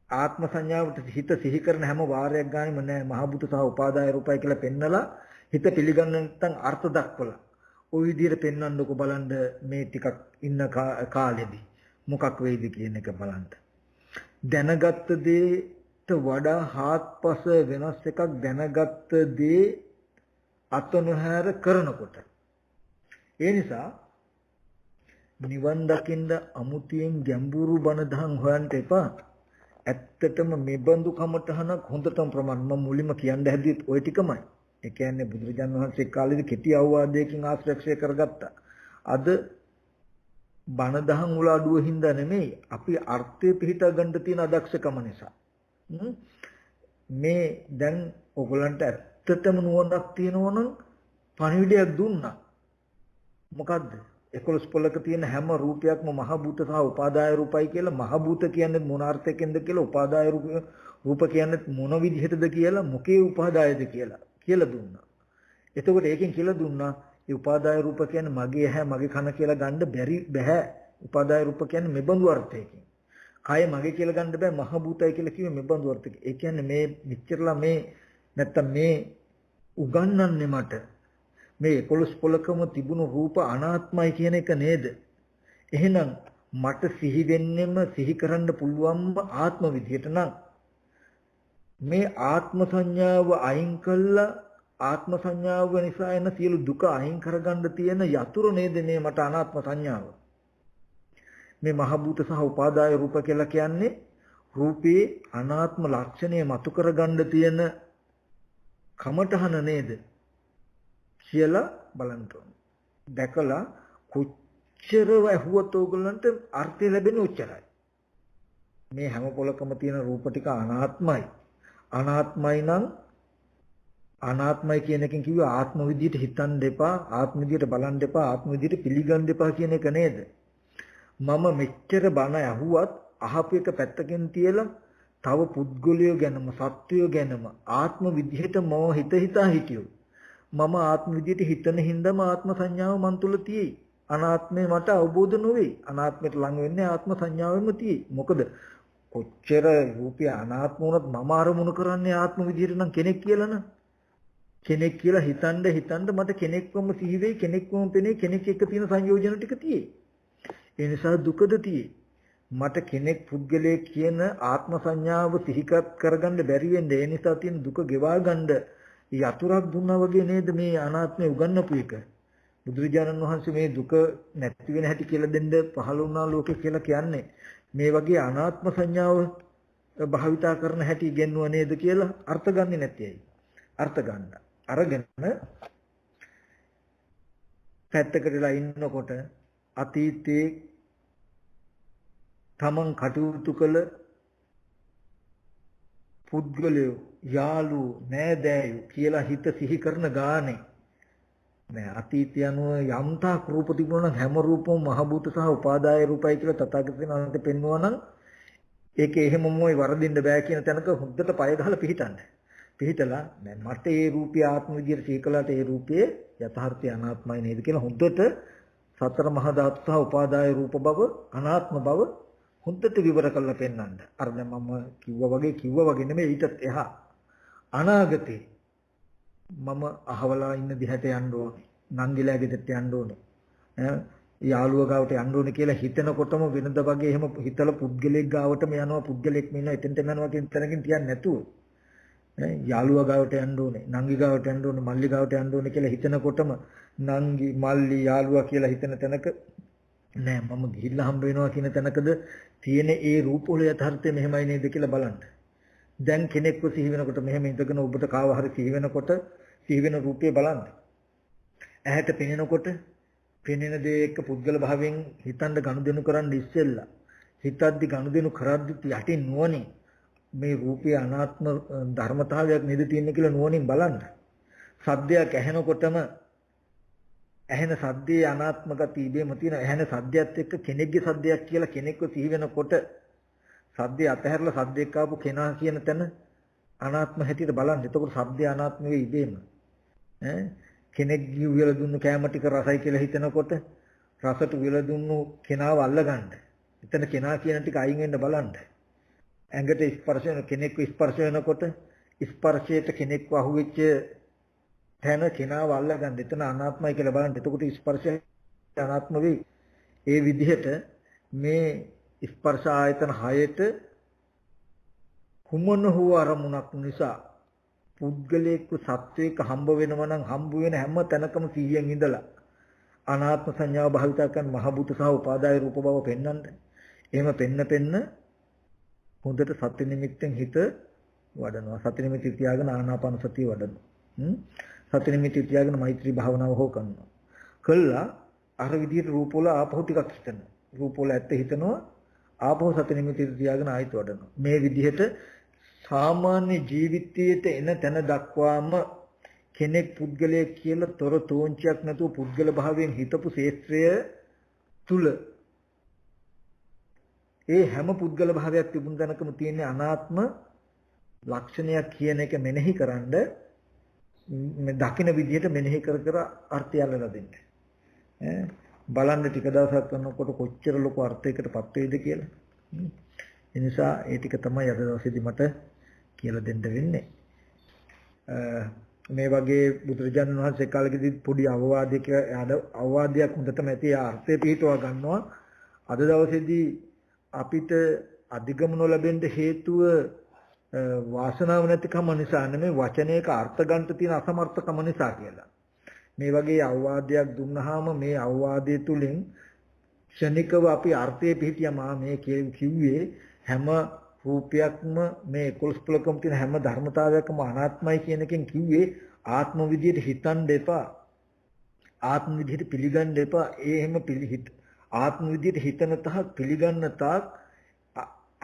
ආත්ම සංඥාවට හිත සිහි කරන හැම වාරයක් ගානෙම නෑ මහ භූත සහ උපාදාය රූපයි කියලා පෙන්නලා හිත පිළිගන්න නැත්නම් අර්ථ දක්වලා ওই විදිහට පෙන්වන්නකො බලන්න මේ ටිකක් ඉන්න කාලෙදී මොකක් වෙයිද කියන එක බලන්න. දැනගත්ත දේට වඩා හාත්පස වෙනස් එකක් දැනගත්ත දේ අතනොහැර කරනකොට ඒ නිසා නිවන් දකින්න අමුතියෙන් ගැඹුරු බණ දහම් හොයන්න එපා. ඇත්තටම මේ බඳු කමටහනක් හොඳටම ප්‍රමාණ මම මුලින්ම කියන්න හැදුවෙත් ওই ටිකමයි. ඒ කියන්නේ බුදුරජාණන් වහන්සේ කාලේදී කෙටි අවවාදයකින් ආශ්‍රය කරගත්තා. අද බණ දහම් වල අඩුව හින්දා නෙමෙයි අපි අර්ථය පිළිට ගන්න තියෙන අදක්ෂකම නිසා. මේ දැන් ඔයගලන්ට ඇත්තටම නුවණක් තියෙනවා නම් පණිවිඩයක් දුන්නා. මොකද්ද? 11 පොලක තියෙන හැම රූපයක්ම මහ භූත සහ උපාදාය රූපයි කියලා මහ භූත කියන්නේ මොන අර්ථයකින්ද කියලා උපාදාය රූප කියන්නේ මොන විදිහටද කියලා මොකේ උපාදායද කියලා දුන්නා. එතකොට ඒකෙන් කියලා දුන්නා ඒ උපාදාය රූප කියන්නේ මගේ ඇහැ මගේ කන කියලා ගන්න බෑ. උපාදාය රූප කියන්නේ මෙබඳු අර්ථයකින්. කය මගේ කියලා ගන්න බෑ මහ භූතයි කියලා කිව්වේ මෙබඳු අර්ථයකින්. ඒ කියන්නේ මේ මෙච්චරලා මේ නැත්තම් මේ උගන්වන්නේ මට මේ 11 පොලකම තිබුණු රූප අනාත්මයි කියන එක නේද? එහෙනම් මට සිහි වෙන්නෙම සිහි කරන්න පුළුවන්ම ආත්ම විදියට නම් මේ ආත්ම සංඥාව අයින් කළා ආත්ම සංඥාව නිසා එන සියලු දුක අයින් කරගන්න තියෙන යතුරු නේද මේ මට අනාත්ම සංඥාව. මේ මහ භූත සහ උපාදාය රූප කියලා කියන්නේ රූපේ අනාත්ම ලක්ෂණය මතු කරගන්න තියෙන කමඨහන නේද කියලා බලන්න ඕනේ. දැකලා කොච්චර ඇහුවත් ඕගොල්ලන්ට අර්ථය ලැබෙන්නේ උච්චරයි. මේ හැම පොලකම තියෙන රූප ටික අනාත්මයි. අනාත්මයි නම් අනාත්මයි කියන එකෙන් කිව්වේ ආත්ම විදියට හිතන්න එපා, ආත්ම විදියට බලන්න එපා, ආත්ම විදියට පිළිගන්න එපා කියන එක නේද? මම මෙච්චර බණ ඇහුවත් අහපු එක පැත්තකින් තියලා තව පුද්ගලයෝ ගැනම සත්වයෝ ගැනම ආත්ම විදිහට මම හිතා හිටියෝ. මම ආත්ම විදිහට හිතන හින්දාම ආත්ම සංඥාව මන් තුල තියෙයි. අනාත්මය මට අවබෝධ නොවේ. අනාත්මයට ලඟ වෙන්නේ ආත්ම සංඥාවෙම තියෙයි. මොකද කොච්චර රූපය අනාත්ම වුණත් මම අරමුණු කරන්නේ ආත්ම විදිහට නම් කෙනෙක් කියලා න ะ. කෙනෙක් කියලා හිතන්න මට කෙනෙක්වම සිහි වෙයි, කෙනෙක්වම පෙනේ, කෙනෙක් එක්ක තියෙන සංයෝජන ටික තියෙයි. ඒ නිසා දුකද තියෙයි. මට කෙනෙක් පුද්ගලයෙක් කියන ආත්ම සංඥාව සිහිකත් කරගන්න බැරි වෙන්නේ ඒ නිසා තියෙන දුක ගෙවා ගන්න යතුරක් දුන්නා වගේ නේද මේ අනාත්මය උගන්වපු එක. බුදුරජාණන් වහන්සේ මේ දුක නැති වෙන හැටි කියලා දෙන්න පහළ වුණා ලෝකේ කියලා කියන්නේ මේ වගේ අනාත්ම සංඥාව භාවිතා කරන හැටි ඉගෙනුවා නේද කියලා අර්ථ ගන්නෙ නැති ඇයි. අර්ථ ගන්න. අරගෙන පැත්තකටලා ඉන්නකොට අතීතයේ තමන් කටයුතු කළ පුද්ගලයෝ යාළුවෝ නෑදෑයෝ කියලා හිත සිහි කරන ගානේ නෑ අතීතය අනුව යම්තා රූප තිබුණා නම් හැම රූපම මහ භූත සහ උපාදාය රූපයි කියලා තථාගතයන් වහන්සේ පෙන්වුවා නම් ඒකේ එහෙමමයි වරදින්න බෑ කියන තැනක හොද්දට පය ගහලා පිහිටන්න. පිහිටලා නෑ මට ඒ රූපය ආත්ම විදියට සීකලාට ඒ රූපයේ යථාර්ථය අනාත්මයි නේද කියලා හොද්දට සතර මහා ධාතු සහ උපාදාය රූප බව අනාත්ම බව හොද්දට විවර කරලා පෙන්වන්න. අර දැන් මම කිව්වා වගේ නෙමෙයි ඊටත් එහා අනාගතේ මම අහවලා ඉන්න දිහට යන්න ඕනේ. නංගිලා ගෙදරට යන්න ඕනේ. යාළුවා ගාවට යන්න ඕනේ කියලා හිතනකොටම වෙනද වගේ එහෙම හිතලා පුද්ගලෙක් ගාවටම යනවා පුද්ගලෙක් මෙන්න එතෙන්ට යනවා කියන තැනකින් තියන්නේ නැතුව යාළුවා ගාවට යන්න ඕනේ, නංගි ගාවට යන්න ඕනේ, මල්ලි ගාවට යන්න ඕනේ කියලා හිතනකොටම නංගි, මල්ලි, යාළුවා කියලා හිතන තැනක නෑ මම ගිහිල්ලා හම්බ වෙනවා කියන තැනකද තියෙන ඒ රූපවල යථාර්ථය මෙහෙමයි නේද කියලා බලන්න. දැන් කෙනෙක්ව සිහි වෙනකොට මෙහෙම ඉඳගෙන ඔබට කාව හරි සිහි වෙනකොට සිහි වෙන රූපේ බලන්න. ඇහැට පෙනෙනකොට පෙනෙන දේ එක්ක පුද්ගල භාවයෙන් හිතන්න ගනුදෙනු කරන්න ඉස්සෙල්ලා හිතද්දි ගනුදෙනු කරද්දි යටින් නුවණින් මේ රූපේ අනාත්ම ධර්මතාවයක් නේද තියෙන්නේ කියලා නුවණින් බලන්න. සද්දයක් ඇහෙනකොටම ඇහෙන සද්දේ අනාත්ම ගතිය ඉබේම තියෙන ඇහෙන සද්දයත් එක්ක කෙනෙක්ගේ සද්දයක් කියලා කෙනෙක්ව සිහි වෙනකොට සද්දේ අතහැරලා සද්දෙක් ආපු කෙනා කියන තැන අනාත්ම හැටියට බලන්න. එතකොට සද්දේ අනාත්ම වෙයි ඉබේම. කෙනෙක් වියලා දුන්නු කැම ටික රසයි කියලා හිතනකොට රසට වියලා දුන්නු කෙනාව අල්ලගන්න. එතන කෙනා කියන ටික අයින් වෙන්න බලන්න. ඇඟට ස්පර්ශ වෙන කෙනෙක්ව ස්පර්ශ වෙනකොට ස්පර්ශයට කෙනෙක්ව අහුවෙච්ච තැන කෙනාව අල්ලගන්න. එතන අනාත්මයි කියලා බලන්න. එතකොට ස්පර්ශය අනාත්ම වෙයි. ඒ විදිහට මේ ස්පර්ශ ආයතන 6ට කුමන හෝ අරමුණක් නිසා පුද්ගලයෙක් සත්වයක හම්බ වෙනවා නම් හම්බ වෙන හැම තැනකම සිහියෙන් ඉඳලා අනාත්ම සංඥාව භාවිතා කරන මහ භූත සහ උපාදාය රූප බව පෙන්වන්න. එහෙම පෙන්න හොඳට සති නිමිත්තෙන් හිත වඩනවා. සති නිමිති තියාගෙන ආනාපාන සතිය වඩනවා. සති නිමිති තියාගෙන මෛත්‍රී භාවනාව හෝ කරනවා. කළා අර විදිහට රූප වල ආපහු ටිකක් හිතනවා. රූප වල ඇත්ත හිතනවා. ආපහු සති නිමිති තියාගෙන ආයෙත් වඩනවා. මේ විදිහට සාමාන්‍ය ජීවිතයේට එන තැන දක්වාම කෙනෙක් පුද්ගලයෙක් කියලා තොර තෝංචයක් නැතුව පුද්ගල භාවයෙන් හිතපු ශේත්‍රය තුල ඒ හැම පුද්ගල භාවයක් තිබුණ තැනකම තියෙන අනාත්ම ලක්ෂණයක් කියන එක මෙනෙහි කරන්ඩ මේ දකින්න විදිහට මෙනෙහි කර කර අර්ථය අල්ලලා දෙන්න. බලන්න ටික දවසක් කරනකොට කොච්චර ලොකු අර්ථයකටපත් වෙයිද කියලා. ඒ නිසා ඒ ටික තමයි අද දවසේදී මට කියලා දෙන්න වෙන්නේ. මේ වගේ බුදුරජාණන් වහන්සේ කාලෙකදී පොඩි අවවාදයක් හොඳටම ඇති අර්ථය පිටව ගන්නවා. අද දවසේදී අපිට අධිගම නොලැබෙන්න හේතුව වාසනාව නැතිකම නිසා නෙමෙයි වචනයක අර්ථ ගන්න තියෙන අසමර්ථකම නිසා කියලා. මේ වගේ අවවාදයක් දුන්නාම මේ අවවාදය තුලින් ක්ෂණිකව අපි අර්ථයේ පිටියම මේ කිව්වේ හැම රූපයක්ම මේ 11 පොලකම තියෙන හැම ධර්මතාවයක්ම අනාත්මයි කියන එකෙන් කිව්වේ ආත්ම විදියට හිතන්න එපා. ආත්ම විදියට පිළිගන්න එපා. ඒ හැම ආත්ම විදියට හිතන තාක් පිළිගන්න තාක්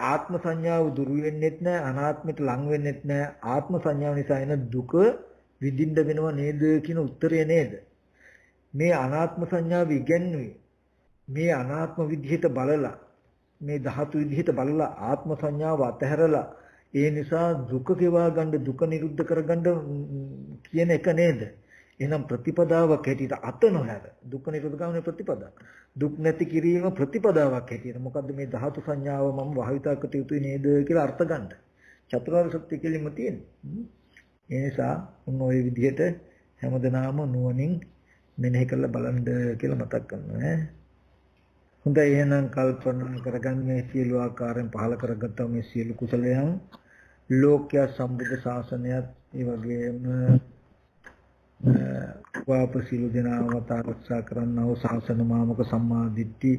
ආත්ම සංඥාව දුරු වෙන්නෙත් නැහැ, අනාත්මයට ලං වෙන්නෙත් නැහැ. ආත්ම සංඥාව නිසා එන දුක විඳින්න වෙනව නේද කියන උත්තරය නේද? මේ අනාත්ම සංඥාව ඉගෙනුවේ මේ අනාත්ම විදිහට බලලා මේ ධාතු විදිහට බලලා ආත්ම සංඥාව අතහැරලා ඒ නිසා දුක ගෙවා ගන්න දුක නිරුද්ධ කරගන්න කියන එක නේද? එහෙනම් ප්‍රතිපදාවක් හැටියට අත නොහැර දුක නිරුද්ධ ගාමනේ ප්‍රතිපදාව. දුක් නැති කිරීම ප්‍රතිපදාවක් හැටියට මොකද්ද මේ ධාතු සංඥාව මම භාවිතකට යුතුයි නේද කියලා අර්ථ ගන්න. චතුරාර්ය සත්‍ය කියලිම තියෙන්නේ. ඒ නිසා උන් ওই විදිහට හැමදෙනාම නුවණින් මෙනෙහි කරලා බලන්න කියලා මතක් කරනවා ඈ. හොඳයි එහෙනම් කල්පනා කරගන්න මේ සියලු ආකාරයෙන් පහල කරගත්තා මේ සියලු කුසලයන් ලෝක්‍ය සම්බුද්ධ ශාසනයත් ඒ වගේම වාප සියලු දෙනාවත ආරක්ෂා කරන්නා වූ ශාසන මාමක සම්මා දිට්ඨි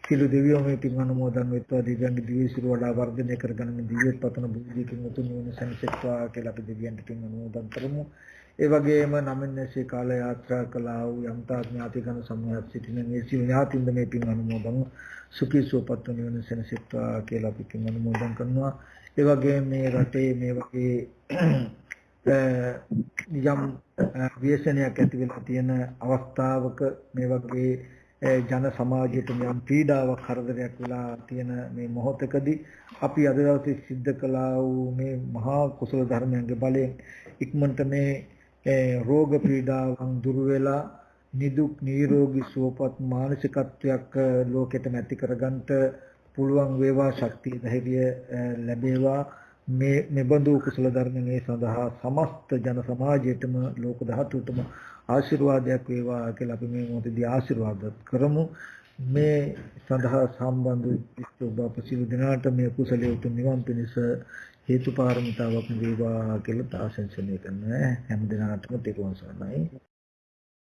සියලු දෙවියෝ මේ පින් අනුමෝදන් වෙත්වා දිව්‍යංග දිවිසිරු වඩා වර්ධනය කරගන්න දිව්‍යත් පතන බුද්ධියකින් උතුම් නිවන සැනසෙත්වා කියලා අපි දෙවියන්ට පින් අනුමෝදන් කරමු. ඒ වගේම නමින්සේ කාල යාත්‍රා කළා වූ යම්තා ඥාතිකන සම්මත සිටින මේ සියලු ඥාතින්ද මේ පින් අනුමෝදන් සුඛී සුවපත් නිවන සැනසෙත්වා කියලා අපි පින් අනුමෝදන් කරනවා. ඒ වගේම මේ රටේ මේ වගේ යම් ව්‍යසනයක් ඇති වෙලා තියෙන අවස්ථාවක මේ වගේ ජන සමාජයට යම් පීඩාවක් කරදරයක් වෙලා තියෙන මේ මොහොතකදී අපි අද දවසේ සිද්ධ කළා වූ මේ මහා කුසල ධර්මයන්ගේ බලයෙන් ඉක්මනට මේ රෝග පීඩාවන් දුරු වෙලා නිදුක් නිරෝගී සුවපත් මානසිකත්වයක් ලෝකෙට නැති කරගන්නට පුළුවන් වේවා ශක්තිය ධෛර්යය ලැබේවා. මේ මෙබඳු කුසල ධර්මයේ සඳහා සමස්ත ජන සමාජයටම ලෝක ධාතුටම ආශිර්වාදයක් වේවා කියලා අපි මේ මොහොතේදී ආශිර්වාද කරමු. මේ සඳහා සම්බන්ධ විශ්ව බාප සිළු දිනාට මේ කුසලයේ උතුම් නිවන් පිණිස හේතු පාරමිතාවක් වේවා කියලා ආශිර්වාද කරනවා. හැම දිනාටම තෙරුවන් සරණයි.